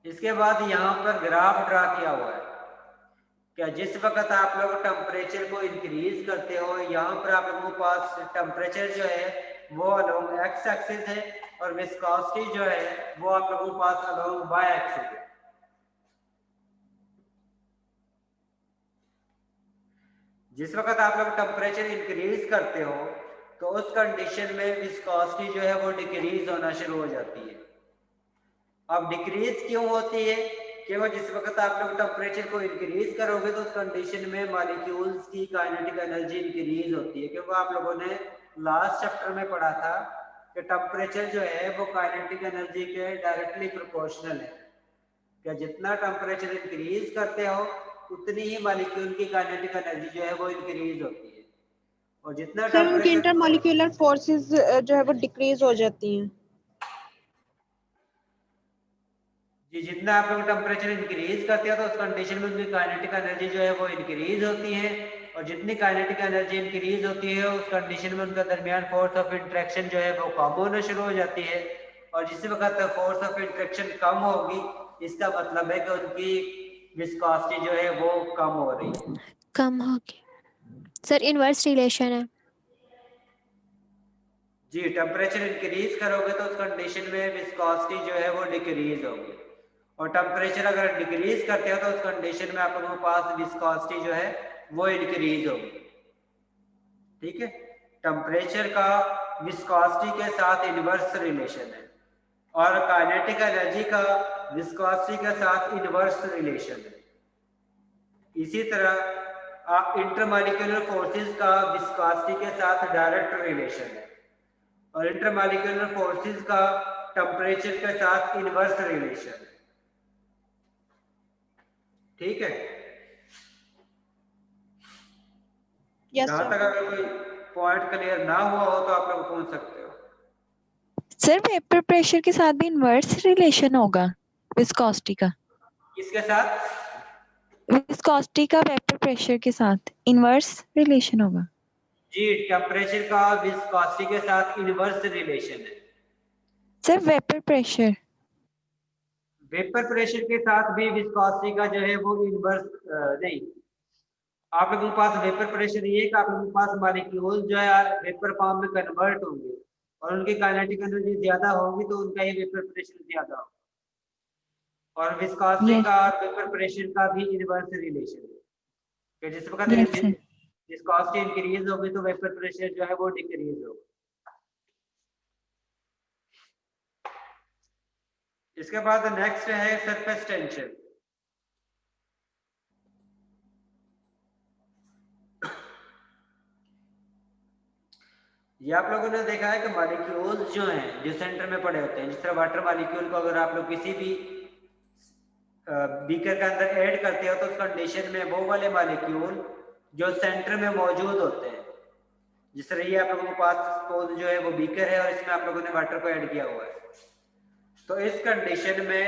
इसके बाद यहाँ पर ग्राफ ड्रा किया हुआ है क्या जिस वक्त आप लोग टेम्परेचर को इंक्रीज करते हो यहाँ पर आप लोगों के पास टेम्परेचर जो है वो अलोंग एक्स एक्सिस है और विस्कोसिटी जो है वो आप लोगों के पास अलोंग वाई एक्सिस है। जिस वक्त आप लोग टेम्परेचर इंक्रीज करते हो तो उस कंडीशन में विस्कोसिटी जो है वो डिक्रीज होना शुरू हो जाती है। अब डिक्रीज क्यों होती है? क्योंकि जिस वक्त आप लोग टेम्परेचर को इंक्रीज करोगे तो उस कंडीशन में मॉलिक्यूल्स की काइनेटिक एनर्जी इंक्रीज होती है क्योंकि आप लोगों ने लास्ट चैप्टर में पढ़ा था कि टेम्परेचर जो है वो काइनेटिक एनर्जी के डायरेक्टली प्रोपोर्शनल है। क्या जितना टेम्परेचर इंक्रीज करते हो उतनी ही मॉलिक्यूल की काइनेटिक एनर्जी जो है वो इंक्रीज होती है और जितना सर उनकी इंटरमॉलिक्यूलर फोर्सेस जो है वो डिक्रीज हो जाती हैं। जी, जितना आप लोग टेम्परेचर इंक्रीज करते हो तो उस कंडीशन में उनकी काइनेटिक एनर्जी जो है वो इंक्रीज होती है और जितनी काइनेटिक एनर्जी इंक्रीज होती है उस कंडीशन में उनका दरमियान फोर्स ऑफ इंटरेक्शन जो है वो कम होना शुरू हो जाती है और जिस वक्त फोर्स ऑफ इंटरेक्शन कम होगी इसका मतलब है कि उनकी विस्कोसिटी जो है वो कम हो रही है। कम होगी सर, इनवर्स रिलेशन है। जी, टेम्परेचर इंक्रीज करोगे तो उस कंडीशन में विस्कोसिटी जो है वो डिक्रीज होगी और टेम्परेचर अगर डिक्रीज करते हो तो उस कंडीशन में आप लोगों के पास विस्कोसिटी जो है वो इंक्रीज होगी। ठीक है, टेम्परेचर का विस्कोसिटी के साथ इनवर्स रिलेशन है और काइनेटिक एनर्जी का विस्कोसिटी के साथ इनवर्स रिलेशन है। इसी तरह आप इंटरमॉलिक्यूलर फोर्सेस का विस्कोसिटी के साथ डायरेक्ट रिलेशन है और इंटरमॉलिक्यूलर फोर्सेस का टेम्परेचर के साथ इनवर्स रिलेशन है। ठीक है, यस जहां सर। तक अगर कोई पॉइंट क्लियर ना हुआ हो तो आप लोग पूछ सकते हो। सर वेपर प्रेशर के साथ भी इनवर्स रिलेशन होगा विस्कोसिटी का? किसके साथ? विस्कोसिटी का वेपर प्रेशर के साथ इनवर्स रिलेशन होगा? जी, टेम्परेचर का विस्कोसिटी के साथ इनवर्स रिलेशन है। Sir vapour pressure? Vapour pressure के साथ भी विस्कोसिटी का जो है वो इनवर्स नहीं। आप लोगों के पास वेपर प्रेशर ये कि आप लोगों के पास मॉलिक्यूल जो है वेपर फॉर्म में कन्वर्ट होंगे और उनकी काइनेटिक एनर्जी ज्यादा होगी तो उनका ये वेपर प्रेशर ज्यादा होगा। और विस्कोसिटी Yes. का और वेपर प्रेशर का भी इनवर्स रिलेशन है कि जिस वक्त Yes, sir. विस्कोसिटी इंक्रीज होगी तो वेपर प्रेशर जो है वो डिक्रीज होगा। इसके बाद नेक्स्ट है सरफेस टेंशन। ये आप लोगों ने देखा है कि मॉलिक्यूल्स जो हैं जो सेंटर में पड़े होते हैं, जिस तरह वाटर मॉलिक्यूल को अगर आप लोग किसी भी बीकर के अंदर ऐड करते हो तो उस कंडीशन में वो वाले मॉलिक्यूल जो सेंटर में मौजूद होते हैं, जिस तरह ये आप लोगों के पास सपोज जो है वो बीकर है और इसमें आप लोगों ने वाटर को ऐड किया हुआ है, तो इस कंडीशन में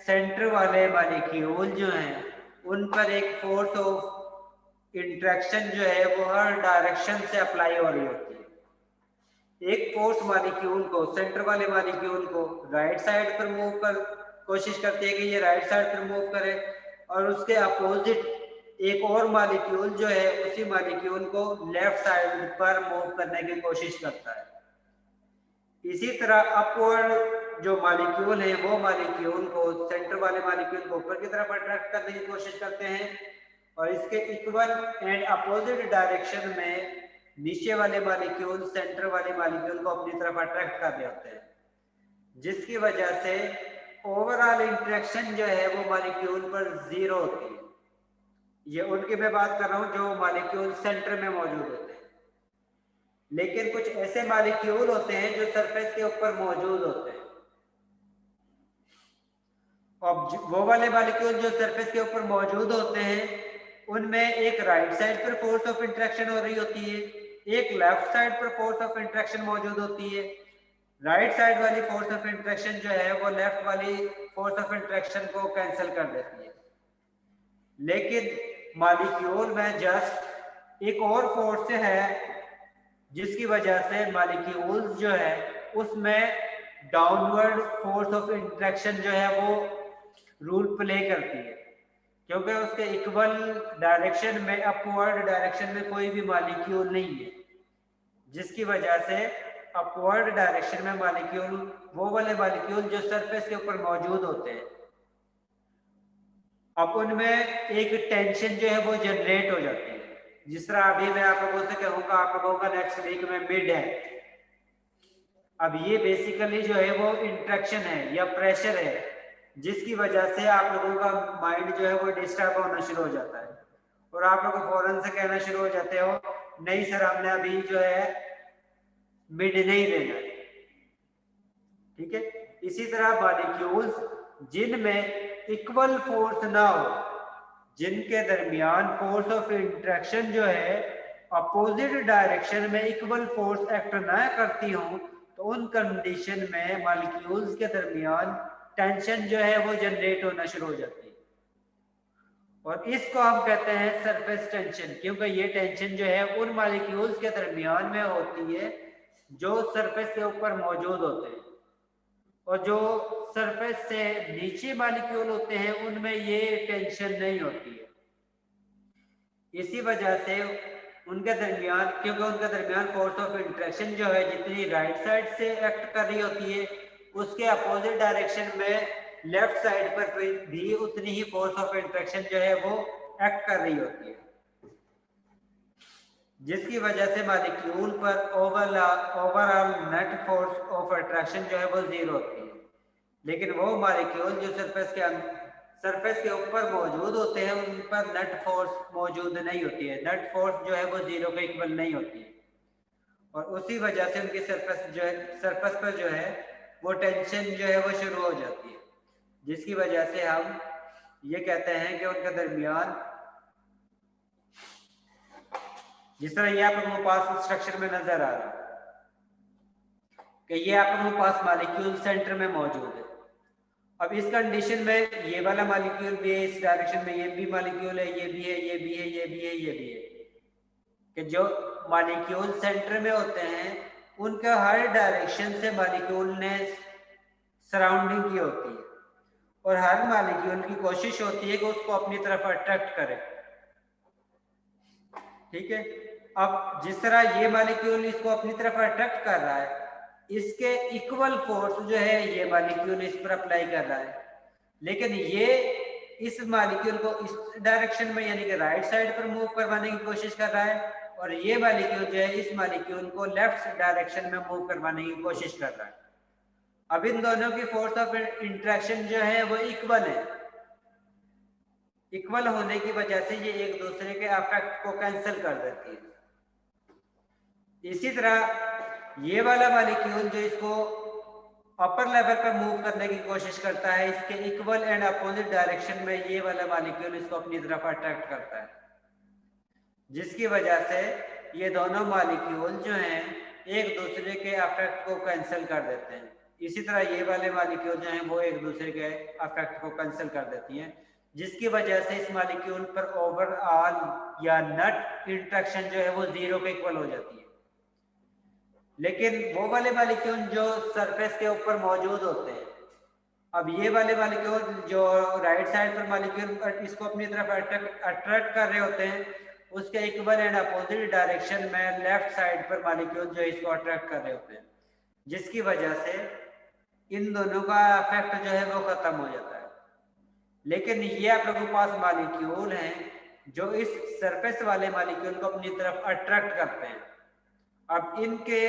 सेंटर वाले मॉलिक्यूल जो हैं उन पर एक फोर्स ऑफ इंट्रैक्शन जो है वो हर डायरेक्शन से अप्लाई हो रही होती है। एक फोर्स मॉलिक्यूल को, सेंटर वाले मॉलिक्यूल को राइट साइड पर मूव कर कोशिश करती है कि ये राइट साइड पर मूव करे और उसके अपोजिट एक और मॉलिक्यूल जो है उसी मॉलिक्यूल को लेफ्ट साइड पर मूव करने की कोशिश करता है। इसी तरह अपवर्ड जो मॉलिक्यूल है वो मॉलिक्यूल को सेंटर वाले मॉलिक्यूल को ऊपर की तरफ अट्रैक्ट करने की कोशिश करते हैं और इसके इक्वल एंड अपोजिट डायरेक्शन में नीचे वाले मॉलिक्यूल सेंटर वाले मॉलिक्यूल को अपनी तरफ अट्रैक्ट कर रहे होते हैं, जिसकी वजह से ओवरऑल इंटरेक्शन जो है वो मॉलिक्यूल पर जीरो होती है। ये उनकी मैं बात कर रहा हूँ जो मॉलिक्यूल सेंटर में मौजूद होते हैं, लेकिन कुछ ऐसे मॉलिक्यूल होते हैं जो सरफेस के ऊपर मौजूद होते हैं और वो वाले मॉलिक्यूल जो सरफेस के ऊपर मौजूद होते हैं उनमें एक राइट साइड पर फोर्स ऑफ इंटरेक्शन हो रही होती है, एक लेफ्ट साइड पर फोर्स ऑफ इंटरेक्शन मौजूद होती है। राइट साइड वाली फोर्स ऑफ इंटरेक्शन जो है वो लेफ्ट वाली फोर्स ऑफ इंटरेक्शन को कैंसिल कर देती है, लेकिन मॉलिक्यूल में जस्ट एक और फोर्स है जिसकी वजह से मॉलिक्यूल्स जो है उसमें डाउनवर्ड फोर्स ऑफ इंटरेक्शन जो है वो रूल प्ले करती है, क्योंकि उसके इक्वल डायरेक्शन में अपवर्ड डायरेक्शन में कोई भी मॉलिक्यूल नहीं है, जिसकी वजह से अपवर्ड डायरेक्शन में मॉलिक्यूल वो वाले मॉलिक्यूल जो सरफेस के ऊपर मौजूद होते हैं अब उनमें एक टेंशन जो है वो जनरेट हो जाती है। जिस तरह अभी मैं आप लोगों से कहूँगा, आप लोगों का नेक्स्ट वीक में मिड है, अब ये बेसिकली जो है वो इंट्रैक्शन है या प्रेशर है जिसकी वजह से आप लोगों का माइंड जो है वो डिस्टर्ब होना शुरू हो जाता है और आप लोग फौरन से कहना शुरू हो जाते हो नहीं सर हमने अभी जो है मिड नहीं लेना है। ठीक है, इसी तरह मॉलिक्यूल्स जिनमें इक्वल फोर्स ना हो, जिनके दरमियान फोर्स ऑफ इंटरेक्शन जो है अपोजिट डायरेक्शन में इक्वल फोर्स एक्ट ना करती हो, तो उन कंडीशन में मॉलिक्यूल्स के दरमियान टेंशन जो है वो जनरेट होना शुरू हो जाती है और इसको हम कहते हैं सरफेस टेंशन, क्योंकि ये टेंशन जो है उन मॉलिक्यूल्स के दरमियान में होती है जो सरफेस के ऊपर मौजूद होते हैं और जो सरफेस से नीचे मॉलिक्यूल होते हैं उनमें ये टेंशन नहीं होती है। इसी वजह से उनके दरमियान, क्योंकि उनके दरमियान फोर्स ऑफ इंटरेक्शन जो है जितनी राइट साइड से एक्ट कर रही होती है उसके अपोजिट डायरेक्शन में लेफ्ट साइड पर भी उतनी ही फोर्स ऑफ इंटरेक्शन जो है वो एक्ट कर रही होती है। जिसकी वजह से मालिक्यूल पर overall net force of attraction जो है वो जीरो होती है। लेकिन वो मालिक्यूल जो सरफेस के ऊपर मौजूद होते हैं उन पर नेट फोर्स मौजूद नहीं होती है, नेट फोर्स जो है वो जीरो के इक्वल नहीं होती है, और उसी वजह से उनकी सरफेस पर जो है वो टेंशन जो है वो शुरू हो जाती है, जिसकी वजह से हम ये कहते हैं कि उनके दरमियान, जिस तरह ये आप लोगों के पास स्ट्रक्चर में नजर आ रहा है कि ये आप लोगों के पास मालिक्यूल सेंटर में मौजूद है। अब इस कंडीशन में ये वाला मालिक्यूल भी है, इस डायरेक्शन में ये भी मालिक्यूल है, ये भी है, ये भी है, ये भी है, ये भी है, कि जो मालिक्यूल सेंटर में होते हैं उनका हर डायरेक्शन से मालिक्यूल ने सराउंडिंग की होती है, और हर मालिक्यूल की कोशिश होती है कि उसको अपनी तरफ अट्रैक्ट करे। ठीक है, अब जिस तरह ये मालिक्यूल इसको अपनी तरफ अट्रैक्ट कर रहा है, इसके इक्वल फोर्स जो है ये मालिक्यूल इस पर अप्लाई कर रहा है, लेकिन ये इस मालिक्यूल को इस डायरेक्शन में यानी कि राइट साइड पर मूव करवाने की कोशिश कर रहा है, और ये मालिक्यूल जो है इस मालिक्यूल को लेफ्ट डायरेक्शन में मूव करवाने की कोशिश कर रहा है। अब इन दोनों की फोर्स ऑफ इंटरेक्शन जो है वो इक्वल है। इक्वल होने की वजह से ये एक दूसरे के अफेक्ट को कैंसिल कर देती है। इसी तरह ये वाला मालिक्यूल जो इसको अपर लेवल पर मूव करने की कोशिश करता है, इसके इक्वल एंड अपोजिट डायरेक्शन में ये वाला मालिक्यूल इसको अपनी तरफ अट्रैक्ट करता है, जिसकी वजह से ये दोनों मालिक्यूल जो हैं एक दूसरे के अफेक्ट को कैंसिल कर देते हैं। इसी तरह ये वाले मालिक्यूल जो हैं वो एक दूसरे के अफेक्ट को कैंसिल कर देती हैं, जिसकी वजह से इस मालिक्यूल पर ओवरऑल या नेट इंटरेक्शन जो है वो जीरो के इक्वल हो जाती है। लेकिन वो वाले मालिक्यूल जो सरफेस के ऊपर मौजूद होते हैं, अब ये वाले मालिक्यूल जो राइट साइड पर मालिक्यूल इसको अपनी तरफ अट्रैक्ट कर रहे होते हैं, उसके इक्वल एंड अपोजिट डायरेक्शन में लेफ्ट साइड पर मालिक्यूल जो इसको अट्रैक्ट कर रहे होते हैं, जिसकी वजह से इन दोनों का इफेक्ट जो है वो खत्म हो जाता है। लेकिन ये आप लोगों के पास मालिक्यूल हैं जो इस सरफेस वाले मालिक्यूल को अपनी तरफ अट्रैक्ट करते हैं। अब इनके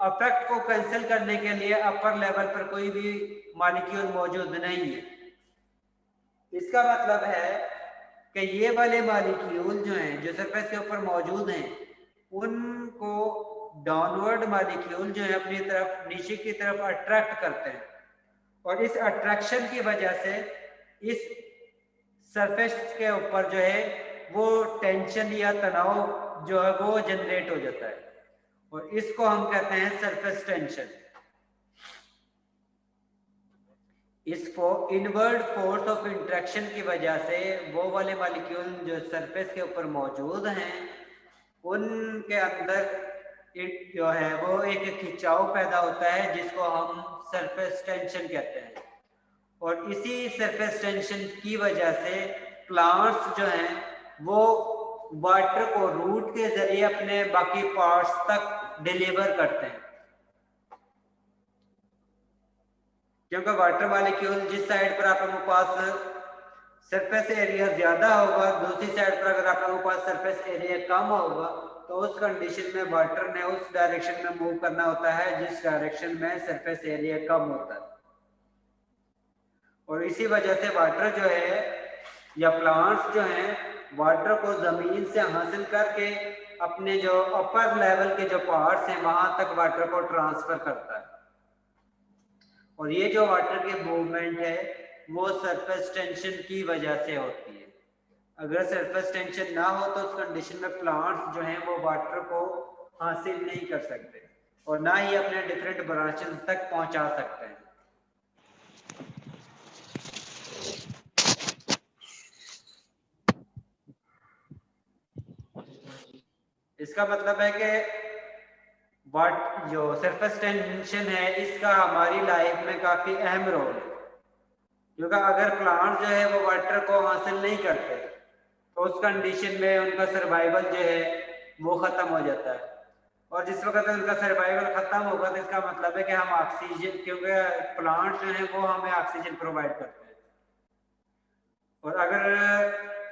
अफेक्ट को कैंसिल करने के लिए अपर लेवल पर कोई भी मालिक्यूल मौजूद नहीं है। इसका मतलब है कि ये वाले मालिक्यूल जो हैं जो सरफेस के ऊपर मौजूद हैं, उनको डाउनवर्ड मालिक्यूल जो है अपनी तरफ नीचे की तरफ अट्रैक्ट करते हैं, और इस अट्रैक्शन की वजह से इस सरफेस के ऊपर जो है वो टेंशन या तनाव जो है वो जनरेट हो जाता है, और इसको हम कहते हैं सरफेस टेंशन। इसको इनवर्ड फोर्स ऑफ इंटरेक्शन की वजह से वो वाले मॉलिक्यूल जो सरफेस के ऊपर मौजूद हैं उनके अंदर जो है वो एक खिंचाव पैदा होता है, जिसको हम सरफेस टेंशन कहते हैं। और इसी सरफेस टेंशन की वजह से प्लांट्स जो हैं वो वाटर को रूट के जरिए अपने बाकी पार्ट्स तक डिलीवर करते हैं, क्योंकि वाटर मॉलिक्यूल जिस साइड पर आप लोगों के पास सरफेस एरिया ज्यादा होगा, दूसरी साइड पर अगर आप लोगों के पास सरफेस एरिया कम होगा, तो उस कंडीशन में वाटर ने उस डायरेक्शन में मूव करना होता है जिस डायरेक्शन में सरफेस एरिया कम होता है। और इसी वजह से वाटर जो है या प्लांट्स जो हैं वाटर को जमीन से हासिल करके अपने जो अपर लेवल के जो पार्ट्स हैं वहां तक वाटर को ट्रांसफर करता है। और ये जो वाटर की मूवमेंट है वो सरफेस टेंशन की वजह से होती है। अगर सरफेस टेंशन ना हो तो उस कंडीशन में प्लांट्स जो हैं वो वाटर को हासिल नहीं कर सकते और ना ही अपने डिफरेंट ब्रांचेस तक पहुंचा सकते हैं। इसका मतलब है कि जो सरफेस टेंशन है इसका हमारी लाइफ में काफी अहम रोल है, क्योंकि अगर प्लांट जो है वो वाटर को हासिल नहीं करते तो उस कंडीशन में उनका सर्वाइवल जो है वो खत्म हो जाता है। और जिस वक्त उनका सर्वाइवल खत्म होगा तो इसका मतलब है कि हम ऑक्सीजन, क्योंकि प्लांट जो है वो हमें ऑक्सीजन प्रोवाइड करते हैं, और अगर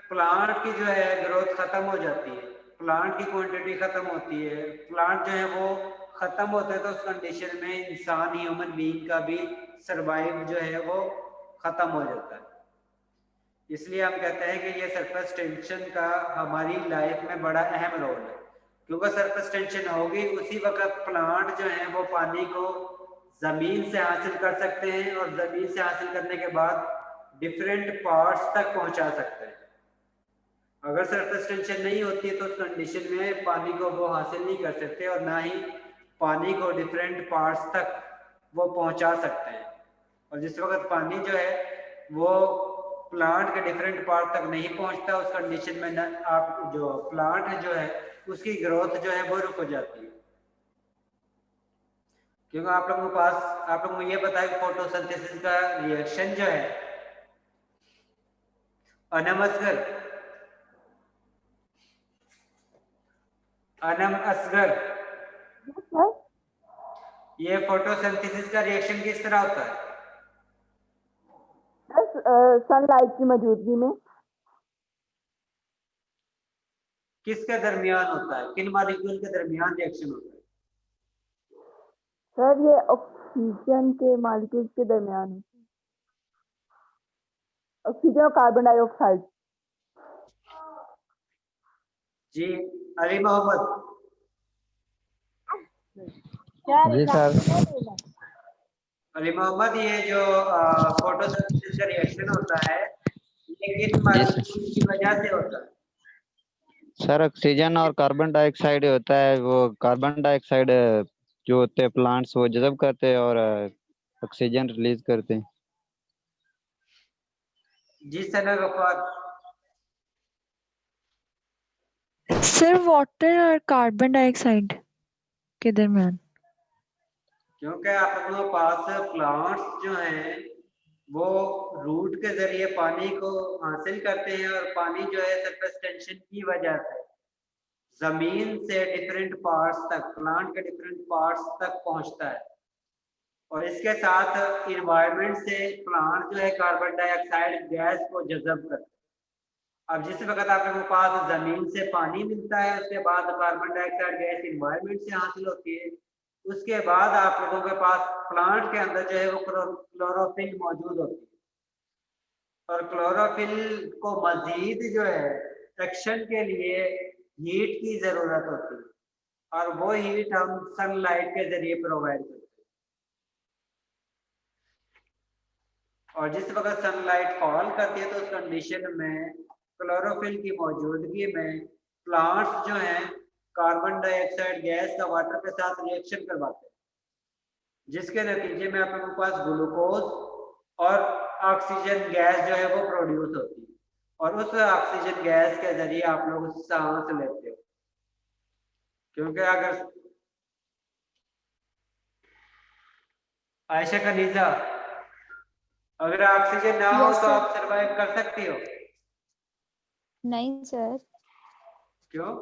प्लांट की जो है ग्रोथ खत्म हो जाती है, प्लांट की क्वांटिटी खत्म होती है, प्लांट जो है वो खत्म होता है तो उस कंडीशन में इंसान ह्यूमन बीइंग का भी सरवाइव जो है वो खत्म हो जाता है। इसलिए हम कहते हैं कि ये सरफेस टेंशन का हमारी लाइफ में बड़ा अहम रोल है, क्योंकि सरफेस टेंशन होगी उसी वक्त प्लांट जो है वो पानी को जमीन से हासिल कर सकते हैं और जमीन से हासिल करने के बाद डिफरेंट पार्ट्स तक पहुंचा सकते हैं। अगर सरफेस टेंशन नहीं होती है तो उस कंडीशन में पानी को वो हासिल नहीं कर सकते और ना ही पानी को डिफरेंट पार्ट्स तक वो पहुंचा सकते हैं। और जिस वक्त पानी जो है वो प्लांट के डिफरेंट पार्ट तक नहीं पहुंचता, उस कंडीशन में आप जो प्लांट जो है उसकी ग्रोथ जो है वो रुक जाती है। क्योंकि आप लोगों के पास, आप लोग मुझे ये बताएं फोटोसिंथेसिस का रिएक्शन जो है, अनम असगर, ये फोटोसिंथेसिस का रिएक्शन किस तरह होता है? सनलाइट की मौजूदगी में। किसके दरमियान होता है, किन मॉलिक्यूल के दरमियान रिएक्शन होता है? सर ये ऑक्सीजन के मॉलिक्यूल्स के दरमियान है, ऑक्सीजन और कार्बन डाइऑक्साइड। जी अली मोहम्मद। जी सर। अली मोहम्मद, ये जो फोटोसिंथेसिस का रिएक्शन होता है ये किन जी मॉलिक्यूल की वजह से होता है? सर, ऑक्सीजन और कार्बन डाइऑक्साइड होता है। वो कार्बन डाइऑक्साइड जो होते हैं प्लांट्स वो जज़ब करते हैं और ऑक्सीजन रिलीज करते हैं। जी सना गफार। सर वाटर और कार्बन डाइऑक्साइड के दरमियान। क्योंकि आप लोगों के पास प्लांट्स जो हैं वो रूट के जरिए पानी को हासिल करते हैं और पानी जो है सरफेस टेंशन की वजह से जमीन से डिफरेंट पार्ट्स तक, प्लांट के डिफरेंट पार्ट्स तक पहुंचता है और इसके साथ इन्वायरमेंट से प्लांट जो है कार्बन डाइऑक्साइड गैस को जज़ब करता है। अब जिस वक्त आप लोगों के पास जमीन से पानी मिलता है उसके बाद कार्बन डाइऑक्साइड गैस इन्वायरमेंट से हासिल होती है, उसके बाद आप लोगों के पास प्लांट के अंदर जो है वो क्लोरोफिल मौजूद होती है और क्लोरोफिल को मजीद जो है एक्शन के लिए हीट की जरूरत होती है और वो हीट हम सनलाइट के जरिए प्रोवाइड करते हैं। और जिस वक्त सनलाइट फॉल करती है तो उस कंडीशन में क्लोरोफिल की मौजूदगी में प्लांट्स जो हैं कार्बन डाइऑक्साइड गैस का वाटर के साथ रिएक्शन करवाते हैं, जिसके नतीजे में आप लोगों के पास ग्लूकोज और ऑक्सीजन गैस जो है वो प्रोड्यूस होती है और उस ऑक्सीजन गैस के जरिए आप लोग सांस लेते हो। क्योंकि अगर आयशा कनीजा, अगर ऑक्सीजन ना हो Yes, तो sir. आप सरवाइव कर सकती हो? नहीं सर। क्यों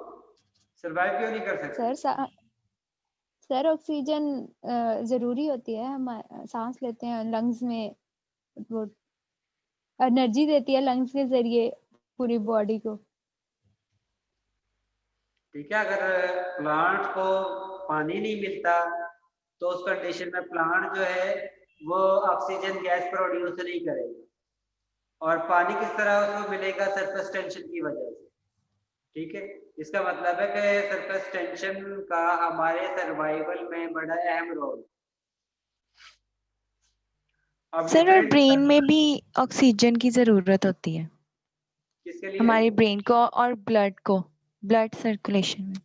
सरवाइव क्यों नहीं कर सकते? सर ऑक्सीजन जरूरी होती है, हम सांस लेते हैं लंग्स में, वो एनर्जी देती है लंग्स के जरिए पूरी बॉडी को। ठीक है, अगर प्लांट को पानी नहीं मिलता तो उस कंडीशन में प्लांट जो है वो ऑक्सीजन गैस प्रोड्यूस नहीं करेगा और पानी किस तरह उसको मिलेगा? सरफेस टेंशन की वजह से। ठीक है, इसका मतलब है कि सरफेस टेंशन का हमारे सर्वाइवल में बड़ा अहम रोल। अब सर और different- ब्रेन में भी ऑक्सीजन की जरूरत होती है, किसके लिए? हमारे ब्रेन को और ब्लड को, ब्लड सर्कुलेशन में।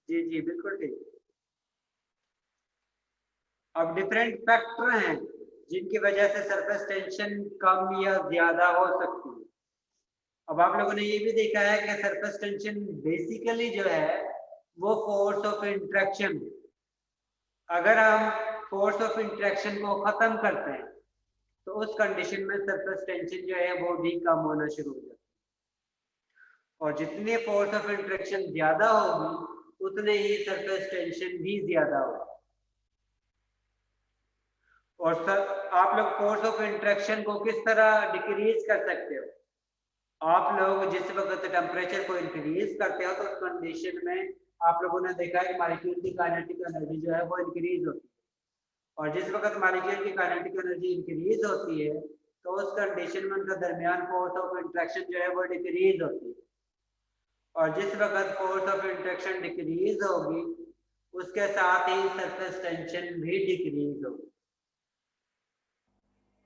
जी जी बिल्कुल ठीक। अब डिफरेंट फैक्टर हैं जिनकी वजह से सरफेस टेंशन कम या ज्यादा हो सकती है। अब आप लोगों ने ये भी देखा है कि सरफेस टेंशन बेसिकली जो है वो फोर्स ऑफ इंटरेक्शन। अगर हम फोर्स ऑफ इंटरेक्शन को खत्म करते हैं तो उस कंडीशन में सरफेस टेंशन जो है वो भी कम होना शुरू हो जाता है और जितनी फोर्स ऑफ इंटरेक्शन ज्यादा होगी उतने ही सरफेस टेंशन भी ज्यादा होगी। और सर आप लोग फोर्स ऑफ इंटरेक्शन को किस तरह डिक्रीज कर सकते हो? आप लोग जिस वक्त टेम्परेचर को इंक्रीज करते हो तो उस कंडीशन में आप लोगों ने देखा है कि मॉलिक्यूल की काइनेटिक एनर्जी जो है वो इंक्रीज होती है, और जिस वक्त मॉलिक्यूल की काइनेटिक एनर्जी इंक्रीज होती है तो उस कंडीशन में उनका दरमियान फोर्स ऑफ इंटरेक्शन जो है वो डिक्रीज होती है, और जिस वक्त फोर्स ऑफ इंटरेक्शन डिक्रीज होगी उसके साथ ही सरफेस टेंशन भी डिक्रीज होगी।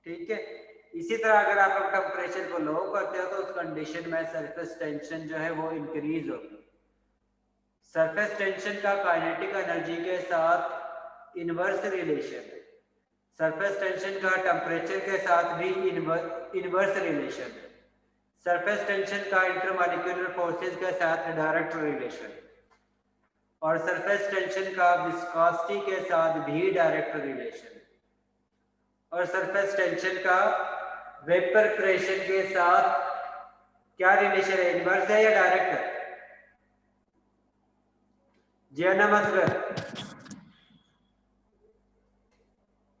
ठीक है, इसी तरह अगर आप लोग टेम्परेचर को लो करते हो तो उस कंडीशन में सरफेस टेंशन जो है वो इंक्रीज होगी। सरफेस टेंशन का काइनेटिक एनर्जी के साथ इनवर्स रिलेशन है, सरफेस टेंशन का टेम्परेचर के साथ भी इनवर्स रिलेशन है, सरफेस टेंशन का इंटरमॉलिक्यूलर फोर्सेस के साथ डायरेक्ट रिलेशन, और सरफेस टेंशन का विस्कोसिटी के साथ भी डायरेक्ट रिलेशन, और सरफेस टेंशन का वेपर प्रेशर के साथ क्या रिलेशन है, इनवर्स है या डायरेक्ट है? जी अनमस्लर,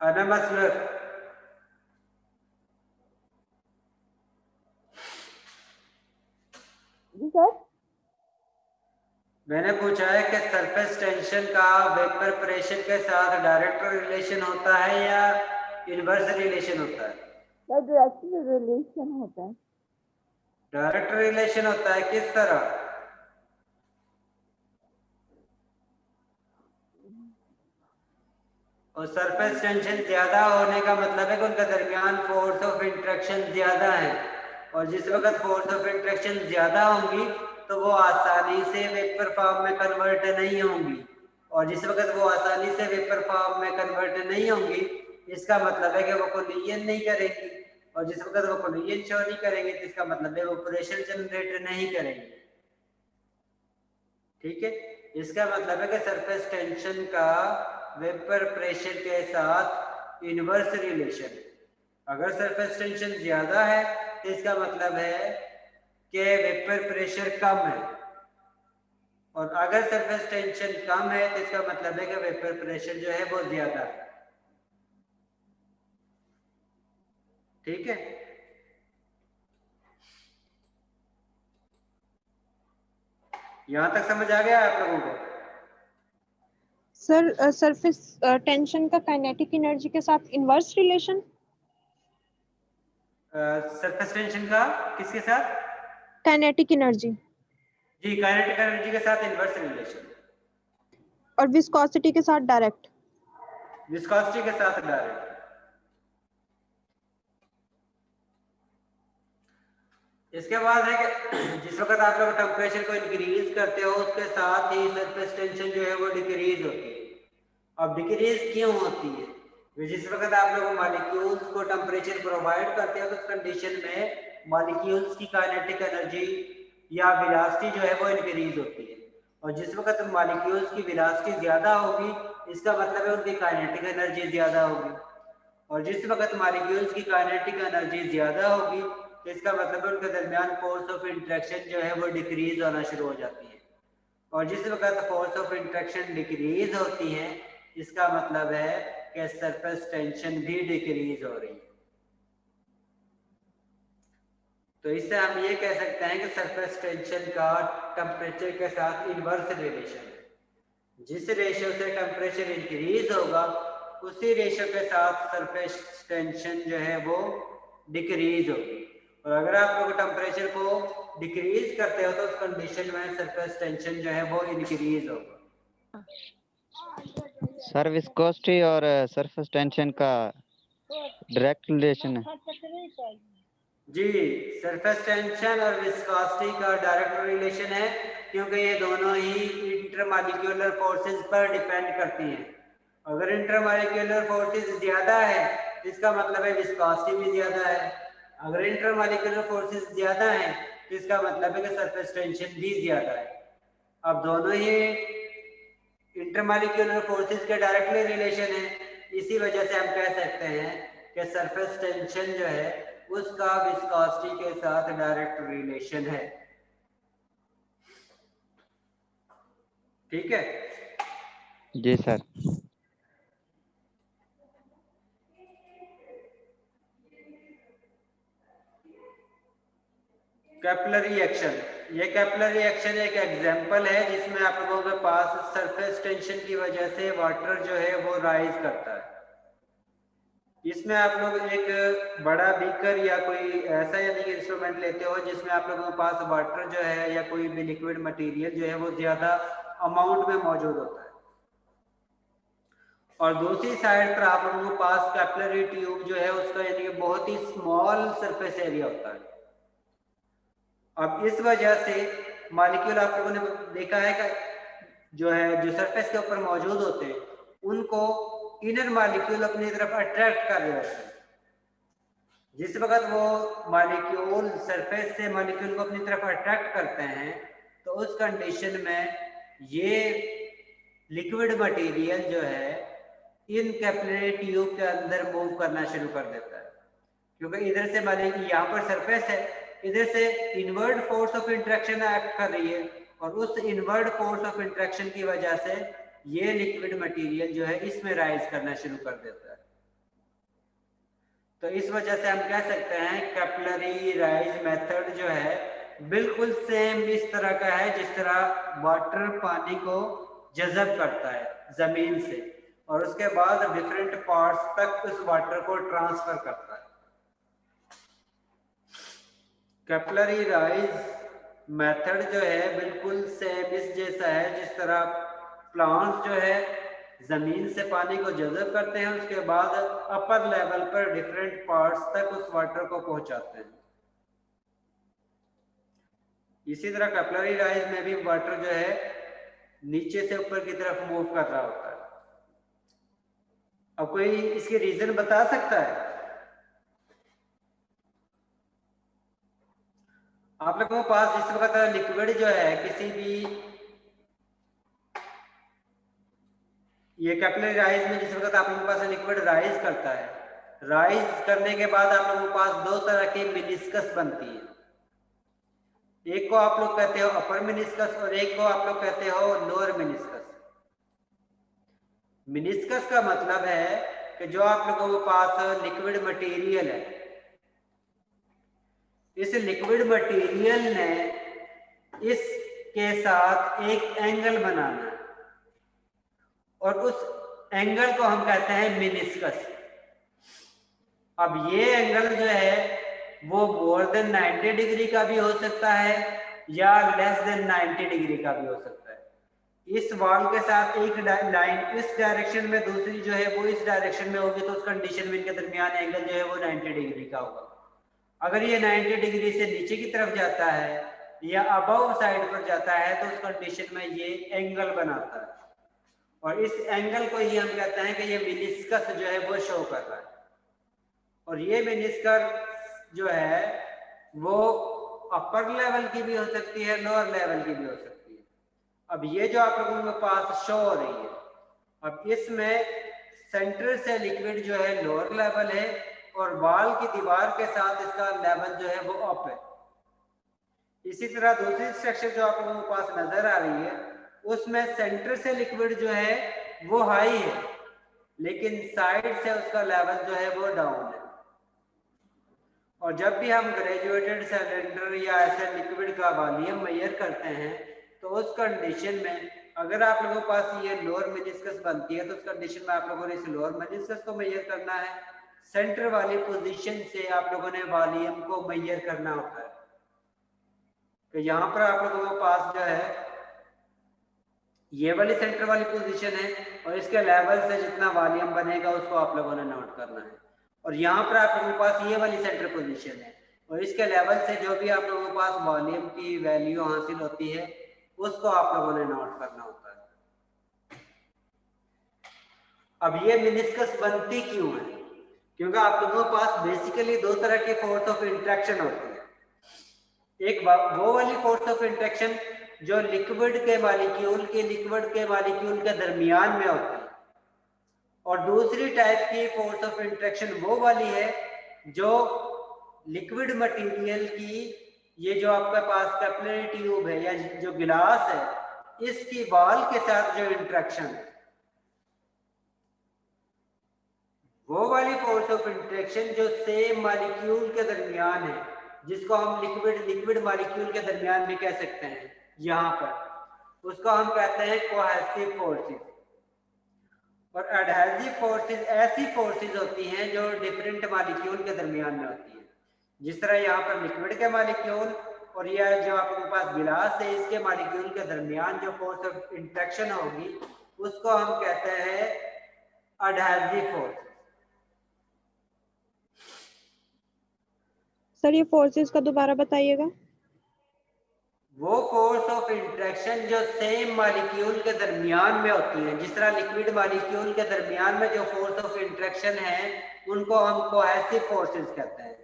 अनमस्लर, जी सर। मैंने पूछा है कि सरफेस टेंशन का वेपर प्रेशर के साथ डायरेक्ट रिलेशन होता है या इनवर्स रिलेशन होता है? डायरेक्ट रिलेशन होता है। डायरेक्ट रिलेशन होता है, किस तरह? और सरफेस टेंशन ज्यादा होने का मतलब है कि उनका दरमियान फोर्स ऑफ इंटरेक्शन ज्यादा है, और जिस वक्त फोर्स ऑफ इंटरेक्शन ज्यादा होंगी तो वो आसानी से वेपर फॉर्म में कन्वर्ट नहीं होंगी, और जिस वक्त वो आसानी से वेपर फॉर्म में कन्वर्ट नहीं होंगी इसका मतलब है कि वो कोलिजन नहीं करेंगी, और जिस वक्त वो कोलिजन शो नहीं करेंगे तो इसका मतलब है वो प्रेशर जनरेट नहीं करेंगे। ठीक है, इसका मतलब है कि सरफेस टेंशन का वेपर प्रेशर के साथ इनवर्स रिलेशन है। अगर सरफेस टेंशन ज्यादा है तो इसका मतलब है कि वेपर प्रेशर कम है, और अगर सरफेस टेंशन कम है तो इसका मतलब है कि वेपर प्रेशर जो है वो ज्यादा है। ठीक है, यहां तक समझ आ गया आप लोगों को? सर सरफेस टेंशन का काइनेटिक एनर्जी के साथ इनवर्स रिलेशन? सरफेस टेंशन का किसके साथ? काइनेटिक एनर्जी जी, काइनेटिक एनर्जी के साथ इनवर्स रिलेशन, और विस्कोसिटी के साथ डायरेक्ट। विस्कोसिटी के साथ डायरेक्ट। इसके बाद है कि जिस वक्त आप लोग टेम्परेचर को इंक्रीज करते हो उसके साथ ही सरफेस टेंशन जो है वो डिक्रीज होती है। अब डिक्रीज क्यों होती है? जिस वक्त आप लोग मॉलिक्यूल्स को टेम्परेचर प्रोवाइड करते हो तो उस कंडीशन में मॉलिक्यूल्स की काइनेटिक एनर्जी या वेलोसिटी जो है वो इंक्रीज होती है, और जिस वक्त मॉलिक्यूल्स की वेलोसिटी ज्यादा होगी इसका मतलब है उनकी काइनेटिक एनर्जी ज्यादा होगी, और जिस वक्त मॉलिक्यूल्स की काइनेटिक एनर्जी ज्यादा होगी तो इसका मतलब है उनके दरमियान फोर्स ऑफ इंटरेक्शन जो है वो डिक्रीज होना शुरू हो जाती है, और जिस वक्त फोर्स ऑफ इंटरेक्शन डिक्रीज होती है इसका मतलब है कि सरफेस टेंशन भी डिक्रीज हो रही है। तो इससे हम ये कह सकते हैं कि सरफेस टेंशन का टेम्परेचर के साथ इनवर्स रिलेशन है, जिस रेशियो से टेम्परेचर इंक्रीज होगा उसी रेशियो के साथ सरफेस टेंशन जो है वो डिक्रीज होगी, और अगर आप लोग टेम्परेचर को डिक्रीज करते हो तो उस कंडीशन में सरफेस टेंशन जो है वो इंक्रीज होगा। सर विस्कोसिटी और सरफेस टेंशन का डायरेक्ट रिलेशन है? जी, सरफेस टेंशन और विस्कोसिटी का डायरेक्ट रिलेशन है, क्योंकि ये दोनों ही इंटरमॉलिक्यूलर फोर्सेस पर डिपेंड करती हैं। अगर इंटरमॉलिक्यूलर फोर्सेस ज्यादा है इसका मतलब है विस्कोसिटी भी ज्यादा है, अगर इंटरमॉलिक्यूलर फोर्सेस ज्यादा है तो इसका मतलब है कि सरफेस टेंशन भी ज्यादा है। अब दोनों ही इंटरमॉलिक्यूलर फोर्सेस के डायरेक्टली रिलेशन है, इसी वजह से हम कह सकते हैं कि सरफेस टेंशन जो है उसका विस्कोसिटी के साथ डायरेक्ट रिलेशन है। ठीक है जी सर। कैपिलरी एक्शन, ये कैपिलरी एक्शन एक एग्जांपल है जिसमें आप लोगों के पास सरफेस टेंशन की वजह से वाटर जो है वो राइज करता है। इसमें आप लोग एक बड़ा बीकर या कोई ऐसा यानी कि इंस्ट्रूमेंट लेते हो जिसमें आप लोगों के पास वाटर जो है या कोई भी लिक्विड मटेरियल जो है वो ज्यादा अमाउंट में मौजूद होता है, और दूसरी साइड पर आप लोगों के पास कैपिलरी ट्यूब जो है उसका यानी कि बहुत ही स्मॉल सरफेस एरिया होता है। अब इस वजह से मॉलिक्यूल आप लोगों ने देखा है कि जो है जो सरफेस के ऊपर मौजूद होते हैं उनको इनर मॉलिक्यूल अपनी तरफ अट्रैक्ट कर रहे होते हैं। जिस वक्त वो मॉलिक्यूल सरफेस से मॉलिक्यूल को अपनी तरफ अट्रैक्ट करते हैं तो उस कंडीशन में ये लिक्विड मटेरियल जो है इन कैपिलरी ट्यूब के अंदर मूव करना शुरू कर देता है, क्योंकि इधर से मॉलिक्यूल यहाँ पर सरफेस है, इधर से inward force of interaction act कर रही है और उस इनवर्ड फोर्स ऑफ इंट्रैक्शन की वजह से ये लिक्विड मटेरियल जो है इसमें राइज करना शुरू कर देता है। तो इस वजह से हम कह सकते हैं कैपिलरी राइज मेथड जो है बिल्कुल सेम इस तरह का है जिस तरह वाटर पानी को जज़ब करता है जमीन से और उसके बाद डिफरेंट पार्ट्स तक उस वाटर को ट्रांसफर करता है। कैपिलरी राइज मेथड जो है बिल्कुल सेम इस जैसा है जिस तरह प्लांट्स जो है जमीन से पानी को जज़ब करते हैं, उसके बाद अपर लेवल पर डिफरेंट पार्ट्स तक उस वाटर को पहुंचाते हैं। इसी तरह कैपिलरी राइज में भी वाटर जो है नीचे से ऊपर की तरफ मूव कर रहा होता है। अब कोई इसके रीजन बता सकता है? आप लोगों के पास इस वक्त लिक्विड जो है किसी भी ये कैपिलरी राइज में जिस वक्त आप लोगों के पास लिक्विड राइज करता है, राइज करने के बाद आप लोगों के पास दो तरह की मिनिस्कस बनती है। एक को आप लोग कहते हो अपर मिनिस्कस और एक को आप लोग कहते हो लोअर मिनिस्कस। मिनिस्कस का मतलब है कि जो आप लोगों के पास लिक्विड मटेरियल है, इस लिक्विड मटेरियल ने इसके साथ एक एंगल बनाना है और उस एंगल को हम कहते हैं मिनिस्कस। अब ये एंगल जो है वो मोर देन 90 डिग्री का भी हो सकता है या लेस देन 90 डिग्री का भी हो सकता है। इस वॉल के साथ एक लाइन इस डायरेक्शन में, दूसरी जो है वो इस डायरेक्शन में होगी, तो उस कंडीशन में इनके दरमियान एंगल जो है वो 90 डिग्री का होगा। अगर ये 90 डिग्री से नीचे की तरफ जाता है या अबव साइड पर जाता है तो उस कंडीशन में ये एंगल बनाता है और इस एंगल को ही हम कहते हैं कि ये मिनिस्कस जो है वो शो कर रहा है। और ये मिनिस्कस जो है वो अपर लेवल की भी हो सकती है, लोअर लेवल की भी हो सकती है। अब ये जो आप लोगों के पास शो हो रही है, अब इसमें सेंटर से लिक्विड जो है लोअर लेवल है और वॉल की दीवार के साथ इसका लेवल जो है वो अप है। इसी तरह दूसरी स्ट्रक्चर जो आप लोगों के पास नजर आ रही है उसमें सेंटर से लिक्विड जो है वो हाई है लेकिन साइड से उसका लेवल जो है वो डाउन है। और जब भी हम ग्रेजुएटेड सिलेंडर या ऐसे लिक्विड का वॉल्यूम मेजर करते हैं तो उस कंडीशन में अगर आप लोगों के पास ये लोअर मेनिस्कस बनती है तो उस कंडीशन में आप लोगों ने इस लोअर मेनिस्कस को मेजर करना है। सेंटर वाली पोजीशन से आप लोगों ने वॉल्यूम को मेजर करना होता है। तो यहाँ पर आप लोगों के पास जो है ये वाली सेंटर वाली पोजीशन है और इसके लेवल से जितना वॉल्यूम बनेगा उसको आप लोगों ने नोट करना है। और यहाँ पर आप लोगों के पास ये वाली सेंटर पोजीशन है और इसके लेवल से जो भी आप लोगों के पास वॉल्यूम की वैल्यू हासिल होती है उसको आप लोगों ने नोट करना होता है। अब ये मिनिस्कस बनती क्यों है? क्योंकि आप लोगों के पास बेसिकली दो तरह की फोर्स ऑफ इंट्रैक्शन होती है। एक वो वाली फोर्स ऑफ इंट्रैक्शन जो लिक्विड के मॉलिक्यूल के दरमियान में होती है और दूसरी टाइप की फोर्स ऑफ इंट्रैक्शन वो वाली है जो लिक्विड मटेरियल की ये जो आपके पास कैपिलरी ट्यूब है या जो गिलास है इसकी वॉल के साथ जो इंट्रैक्शन है वो वाली फोर्स ऑफ इंट्रैक्शन जो सेम मॉलिक्यूल के दरमियान है जिसको हम लिक्विड मॉलिक्यूल के दरमियान भी कह सकते हैं, यहाँ पर उसको हम कहते हैं कोहेसिव फोर्सेस। और एडहेसिव फोर्सेस ऐसी फोर्सेस होती हैं जो डिफरेंट मॉलिक्यूल के दरमियान में होती है, जिस तरह यहाँ पर लिक्विड के मॉलिक्यूल और यह जो आपके पास गिलास है इसके मॉलिक्यूल के दरमियान जो फोर्स ऑफ इंट्रैक्शन होगी उसको हम कहते हैं एडहेसिव फोर्स। सर ये फोर्सेस का दोबारा बताइएगा। वो फोर्स ऑफ इंट्रैक्शन जो सेम मॉलिक्यूल के दरमियान में होती है, जिस तरह लिक्विड मॉलिक्यूल के दरमियान में जो फोर्स ऑफ इंट्रैक्शन है उनको हम कोहेसिव फोर्सेस कहते हैं।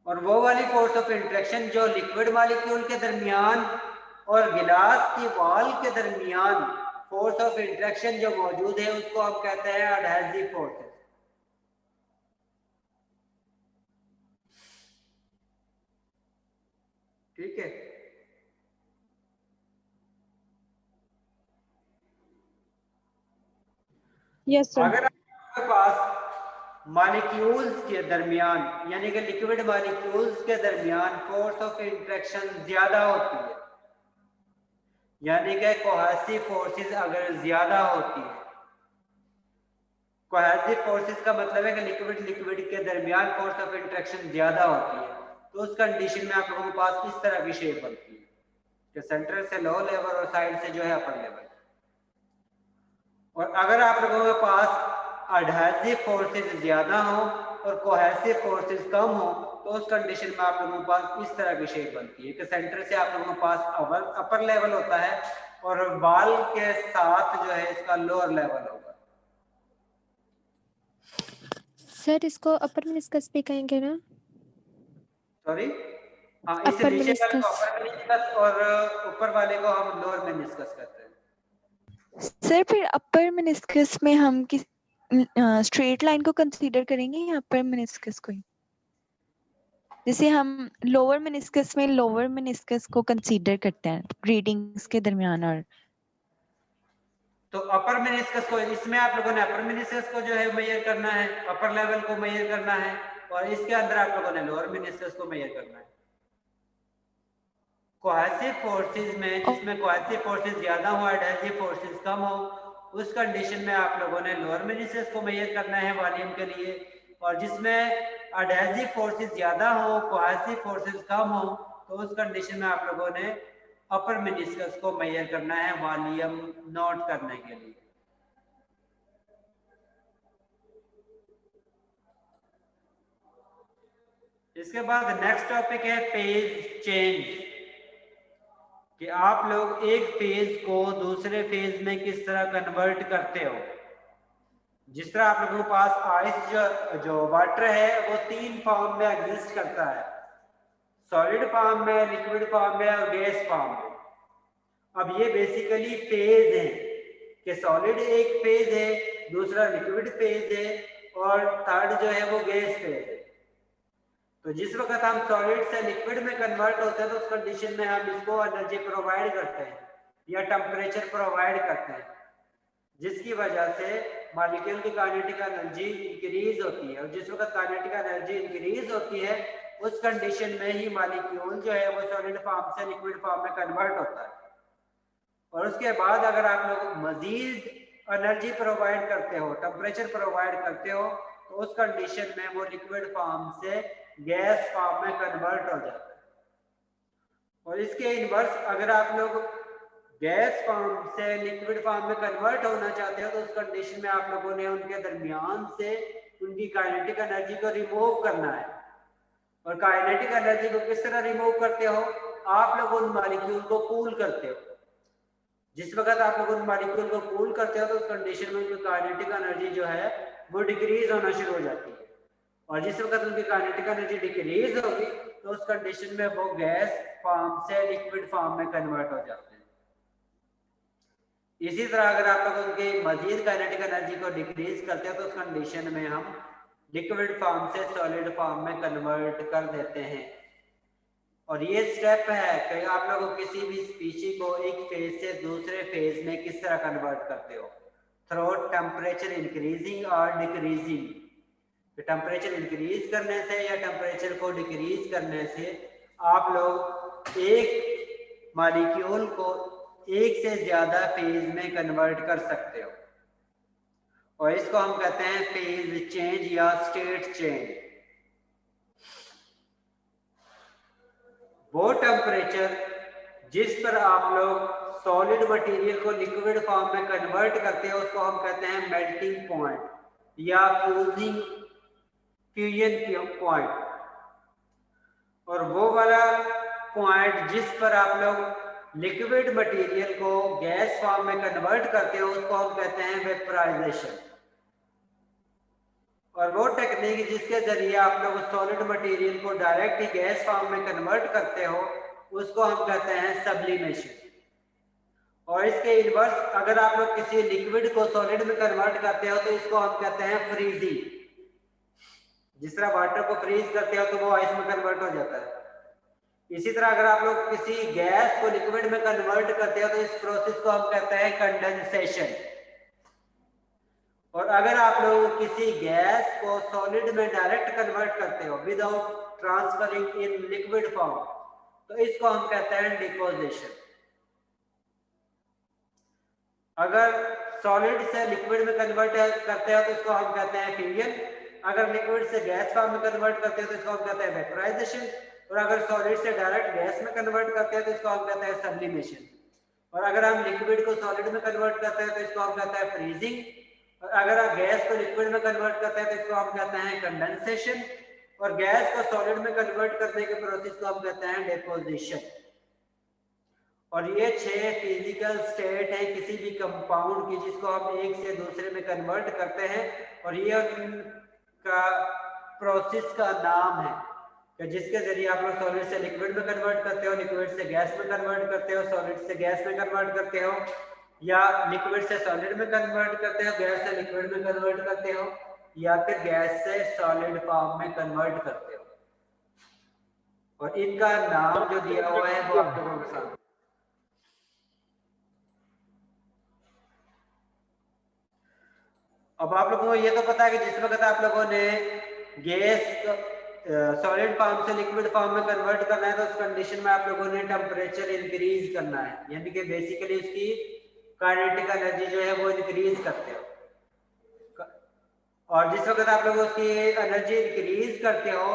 और वो वाली फोर्स ऑफ इंट्रैक्शन जो लिक्विड मॉलिक्यूल के दरमियान और गिलास की वॉल के दरमियान फोर्स ऑफ इंट्रैक्शन जो मौजूद है उसको हम कहते हैं एडहेसिव फोर्सेस। ठीक है, यस सर। अगर आपके पास मॉलिक्यूल्स के दरमियान यानी कि लिक्विड मॉलिक्यूल्स के दरमियान फोर्स ऑफ इंट्रैक्शन ज्यादा होती है, यानी कि कोहेसिव फोर्सेस अगर ज्यादा होती है, कोहेसिव फोर्सेस का मतलब है कि लिक्विड के दरमियान फोर्स ऑफ इंट्रैक्शन ज्यादा होती है, तो उस कंडीशन में आप लोगों के पास इस तरह की शेप बनती है कि सेंटर से लो लेवल और साइड से जो है अपर लेवल। और अगर आप लोगों के पास एडहेसिव फोर्सेस ज्यादा हो और कोहेसिव फोर्सेस कम हो तो उस कंडीशन में आप लोगों के पास इस तरह की शेप बनती है कि सेंटर से आप लोगों के पास अपर लेवल होता है और बाल के साथ जो है इसका लोअर लेवल होगा। सर इसको अपर मेनिस्कस भी कहेंगे ना? सॉरी, हाँ, इस अपर नीचे वाले को मेनिस्कस। अपर मेनिस्कस और ऊपर वाले को हम लोअर मेनिस्कस कहते हैं। सर फिर अपर मेनिस्कस में हम किस स्ट्रेट लाइन को कंसीडर करेंगे या अपर मेनिस्कस को ही? जैसे हम लोअर मेनिस्कस में लोअर मेनिस्कस को कंसीडर करते हैं रीडिंग्स के दरमियान, और तो अपर मेनिस्कस को इसमें आप लोगों ने अपर मेनिस्कस को जो है मेजर करना है, अपर लेवल को मेजर करना है, और इसके अंदर आप लोगों ने लोअर मेनिस्कस को मेजर करना है। कोहेसिव फोर्सेस में जिसमें कोहेसिव फोर्सेस ज्यादा हो एडहेसिव फोर्सेस कम हो, उस कंडीशन में आप लोगों ने लोअर मेनिस्कस को मेजर करना है वॉल्यूम के लिए, और जिसमें एडहेसिव फोर्सेस ज्यादा हो कोहेसिव फोर्सेस कम हो तो उस कंडीशन में आप लोगों ने अपर मेनिस्कस को मेजर करना है वॉल्यूम नोट करने के लिए। इसके बाद नेक्स्ट टॉपिक है पेज चेंज, कि आप लोग एक फेज को दूसरे फेज में किस तरह कन्वर्ट करते हो। जिस तरह आप लोगों के पास आइस जो वाटर है वो तीन फॉर्म में एग्जिस्ट करता है, सॉलिड फॉर्म में, लिक्विड फॉर्म में और गैस फॉर्म में। अब ये बेसिकली फेज है कि सॉलिड एक फेज है, दूसरा लिक्विड फेज है और थर्ड जो है वो गैस फेज है। तो जिस वक्त हम सॉलिड से लिक्विड में कन्वर्ट होते हैं तो उस कंडीशन में हम इसको एनर्जी प्रोवाइड करते हैं या टेम्परेचर प्रोवाइड करते हैं, जिसकी वजह से मॉलिक्यूल की काइनेटिक एनर्जी इंक्रीज होती है। और जिस वक्त काइनेटिक एनर्जी इंक्रीज होती है उस कंडीशन में ही मॉलिक्यूल जो है वो सॉलिड फॉर्म से लिक्विड फॉर्म में कन्वर्ट होता है। और उसके बाद अगर आप लोग मजीद एनर्जी प्रोवाइड करते हो, टेम्परेचर प्रोवाइड करते हो, तो उस कंडीशन में वो लिक्विड फॉर्म से गैस फॉर्म में कन्वर्ट हो जाता है। और इसके इनवर्स अगर आप लोग गैस फॉर्म से लिक्विड फॉर्म में कन्वर्ट होना चाहते हो तो उस कंडीशन में आप लोगों ने उनके दरमियान से उनकी काइनेटिक एनर्जी को रिमूव करना है। और काइनेटिक एनर्जी को किस तरह रिमूव करते हो? आप लोग उन मॉलिक्यूल को कूल करते हो। जिस वक्त आप लोग उन मॉलिक्यूल को कूल करते हो तो उस कंडीशन में उनकी काइनेटिक एनर्जी जो है वो डिक्रीज होना शुरू हो जाती है। और जिस वक्त उनकी काइनेटिक एनर्जी डिक्रीज होगी तो उस कंडीशन में वो गैस फॉर्म से लिक्विड फॉर्म में कन्वर्ट हो जाते हैं। इसी तरह अगर आप लोग उनकी मजीद काइनेटिक एनर्जी को डिक्रीज करते हैं तो उस कंडीशन में हम लिक्विड फॉर्म से सॉलिड फॉर्म में कन्वर्ट कर देते हैं। और ये स्टेप है कि आप लोग किसी भी स्पीशीज को एक फेज से दूसरे फेज में किस तरह कन्वर्ट करते हो, थ्रू टेम्परेचर इंक्रीजिंग और डिक्रीजिंग। टेम्परेचर इंक्रीज करने से या टेम्परेचर को डिक्रीज करने से आप लोग एक मॉलिक्यूल को एक से ज्यादा फेज में कन्वर्ट कर सकते हो, और इसको हम कहते हैं फेज चेंज या स्टेट चेंज। वो टेम्परेचर जिस पर आप लोग सॉलिड मटेरियल को लिक्विड फॉर्म में कन्वर्ट करते हैं उसको हम कहते हैं मेल्टिंग पॉइंट या फ्यूजन पॉइंट। और वो वाला पॉइंट जिस पर आप लोग लिक्विड मटेरियल को गैस फॉर्म में कन्वर्ट करते हो उसको हम कहते हैं वेपराइजेशन। और वो टेक्निक जिसके जरिए आप लोग सॉलिड मटेरियल को डायरेक्ट ही गैस फॉर्म में कन्वर्ट करते हो उसको हम कहते हैं सब्लिमेशन। और इसके इनवर्स अगर आप लोग किसी लिक्विड को सॉलिड में कन्वर्ट करते हो तो इसको हम कहते हैं फ्रीजिंग। जिस तरह वाटर को फ्रीज करते हो तो वो आइस में कन्वर्ट हो जाता है। इसी तरह अगर आप लोग किसी गैस को लिक्विड में कन्वर्ट करते हो तो इस प्रोसेस को हम कहते हैं कंडेंसेशन। और अगर आप लोग किसी गैस को सॉलिड में डायरेक्ट कन्वर्ट करते हो without transferring in liquid form तो इसको हम कहते हैं डिपोजिशन। अगर सॉलिड से लिक्विड में कन्वर्ट करते हो तो इसको हम कहते हैं फ्यूजन। अगर लिक्विड से गैस फॉर्म में कन्वर्ट करते हो तो इसको हम कहते हैं वेपराइजेशन। और अगर सॉलिड से डायरेक्ट गैस में कन्वर्ट करते हैं तो इसको हम कहते हैं सब्लिमेशन। और अगर हम लिक्विड को सॉलिड में कन्वर्ट करते हैं तो इसको हम कहते हैं फ्रीजिंग। और अगर आप गैस को लिक्विड में कन्वर्ट करते हैं तो इसको हम कहते हैं कंडेंसेशन। और गैस को सॉलिड में कन्वर्ट करने के प्रोसेस को हम कहते हैं डिपोजिशन। और ये 6 फिजिकल स्टेट है किसी भी कंपाउंड की जिसको हम एक से दूसरे में कन्वर्ट करते हैं। और ये उनका प्रोसेस का नाम है कि जिसके जरिए आप लोग सॉलिड से लिक्विड में कन्वर्ट करते हो, लिक्विड से गैस में कन्वर्ट करते हो, सॉलिड से गैस में कन्वर्ट करते हो, या लिक्विड से सॉलिड में कन्वर्ट करते हो, गैस से लिक्विड में कन्वर्ट करते हो, या फिर गैस से सॉलिड फॉर्म में कन्वर्ट करते हो। और इनका नाम जो दिया हुआ है वो आप लोगों के सामने। अब आप लोगों को ये तो पता है कि जिस वक्त आप लोगों ने गैस सॉलिड फॉर्म से लिक्विड फॉर्म में कन्वर्ट करना है तो उस कंडीशन में आप लोगों ने टेम्परेचर इंक्रीज करना है, यानी कि बेसिकली उसकी काइनेटिक एनर्जी जो है वो इंक्रीज करते हो। और जिस वक्त आप लोग उसकी एनर्जी इंक्रीज करते हो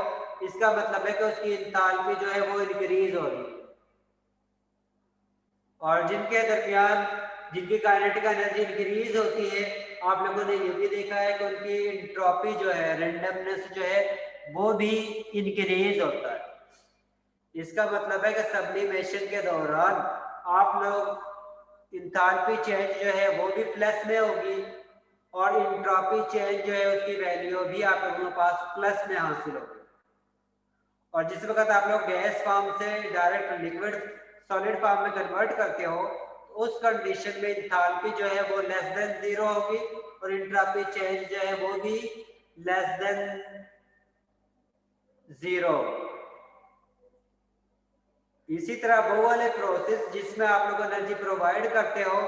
इसका मतलब है कि उसकी इंथैल्पी जो है वो इंक्रीज हो रही है। और जिनके दरमियान जिनकी काइनेटिक एनर्जी इंक्रीज होती है आप लोगों ने ये भी देखा है कि उनकी एंट्रोपी जो है, रैंडमनेस जो है वो भी इंक्रीज होता है। इसका मतलब है कि सब्लिमेशन के दौरान आप लोग इंथैल्पी चेंज जो है वो भी प्लस में होगी और एंट्रोपी चेंज जो है उसकी वैल्यू भी आप लोगों के पास प्लस में हासिल होगी। और जिस वक्त आप लोग गैस फॉर्म से डायरेक्ट लिक्विड सॉलिड फॉर्म में कन्वर्ट करते हो तो उस कंडीशन में एंथैल्पी जो है वो लेस देन 0 होगी और एंट्रोपी चेंज जो है वो भी लेस देन 0। इसी तरह वो वाले प्रोसेस जिसमें आप लोग एनर्जी प्रोवाइड करते हो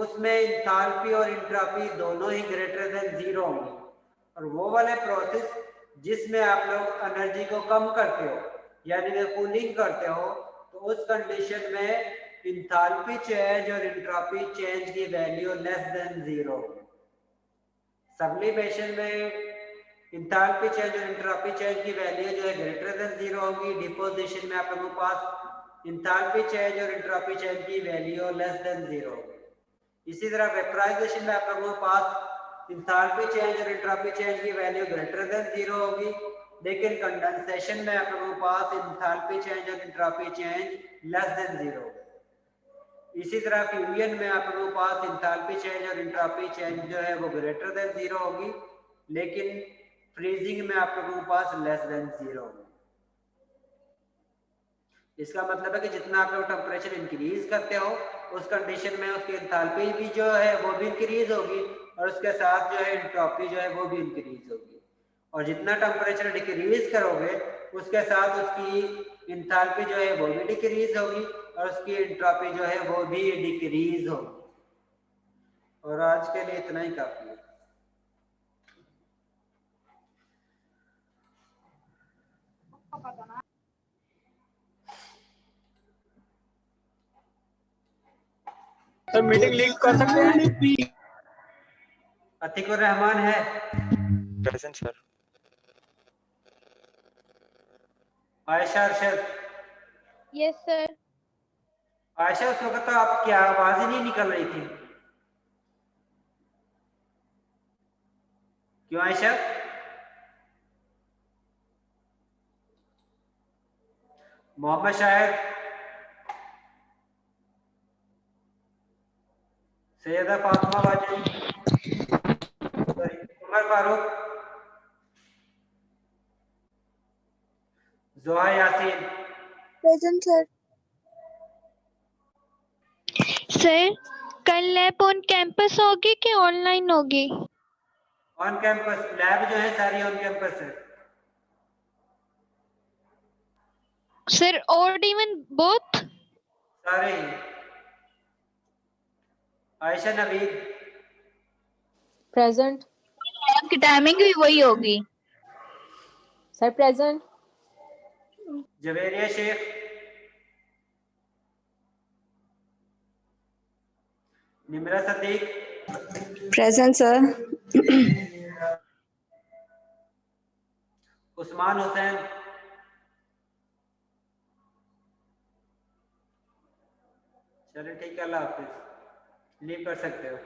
उसमें एंथैल्पी और एंट्रोपी दोनों ही ग्रेटर देन 0 होंगी। और वो वाले प्रोसेस जिसमें आप लोग एनर्जी को कम करते हो यानी कि कूलिंग करते हो तो उस कंडीशन में एंथैल्पी चेंज और एंट्रोपी चेंज की वैल्यू लेस देन 0। सब्लिमेशन में एंथैल्पी चेंज और एंट्रोपी चेंज की वैल्यू जो है ग्रेटर देन 0 होगी। डिपोजिशन में आप लोगों के पास एंथैल्पी चेंज और एंट्रोपी चेंज की वैल्यू लेस देन 0 होगी। इसी तरह वेपराइजेशन में आप लोगों के पास एंथैल्पी चेंज और एंट्रोपी चेंज की वैल्यू ग्रेटर देन 0 होगी, लेकिन कंडेंसेशन में आप लोगों के पास एंथैल्पी चेंज और एंट्रोपी चेंज लेस देन 0 होगी। इसी तरह फ्यूजन में आप लोगों के पास एंथैल्पी चेंज और एंट्रोपी चेंज जो है वो ग्रेटर देन 0 होगी, लेकिन फ्रीजिंग में आप लोगों के पास लेस देन 0 होगी। इसका मतलब है कि जितना आप लोग टेम्परेचर इंक्रीज करते हो उस कंडीशन में उसकी एंथैल्पी भी जो है वो भी इंक्रीज होगी और उसके साथ जो है एंट्रोपी जो है वो भी इंक्रीज होगी। और जितना टेम्परेचर डिक्रीज करोगे उसके साथ उसकी एंथैल्पी जो है वो भी डिक्रीज होगी और उसकी एंट्रोपी जो है वो भी डिक्रीज होगी। और आज के लिए इतना ही काफी है। सर मीटिंग लीक कर सकते हैं? अतीकुर रहमान है? Present sir. Ayesha Arshad? Yes sir. Ayesha, उस वक्त तो आपकी आवाज ही नहीं निकल रही थी, क्यों आयशा? मोहम्मद शाहिद? सैयदा फातिमा बाजी? उमर फारूक? जोहा यासीन? Present, sir. सर कल लैब ऑन कैंपस होगी कि ऑनलाइन होगी? ऑन कैंपस, लैब जो है सारी ऑन कैंपस है। Sir odd even both? सारे ही। आयशा नवीद? प्रेजेंट। लैब की टाइमिंग भी वही होगी? Sir present. Javeria Shaikh? Nimra Sadiq? Present, sir. Usman Hussain? चलिए ठीक है, अल्लाह हाफिज, लीव कर सकते हो।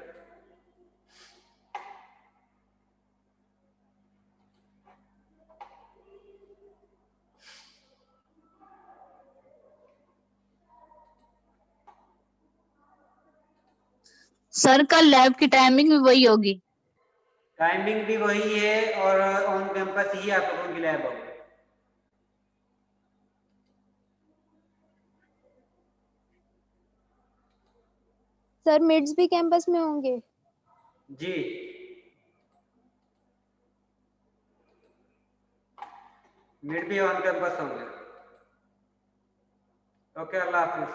सर कल लैब की टाइमिंग भी वही होगी? टाइमिंग भी वही है और ऑन कैंपस ही आप लोगों की लैब होगी। सर मिड्स भी कैंपस में होंगे? जी, मिड भी ऑन कैंपस होंगे। ओके, अल्लाह हाफिज।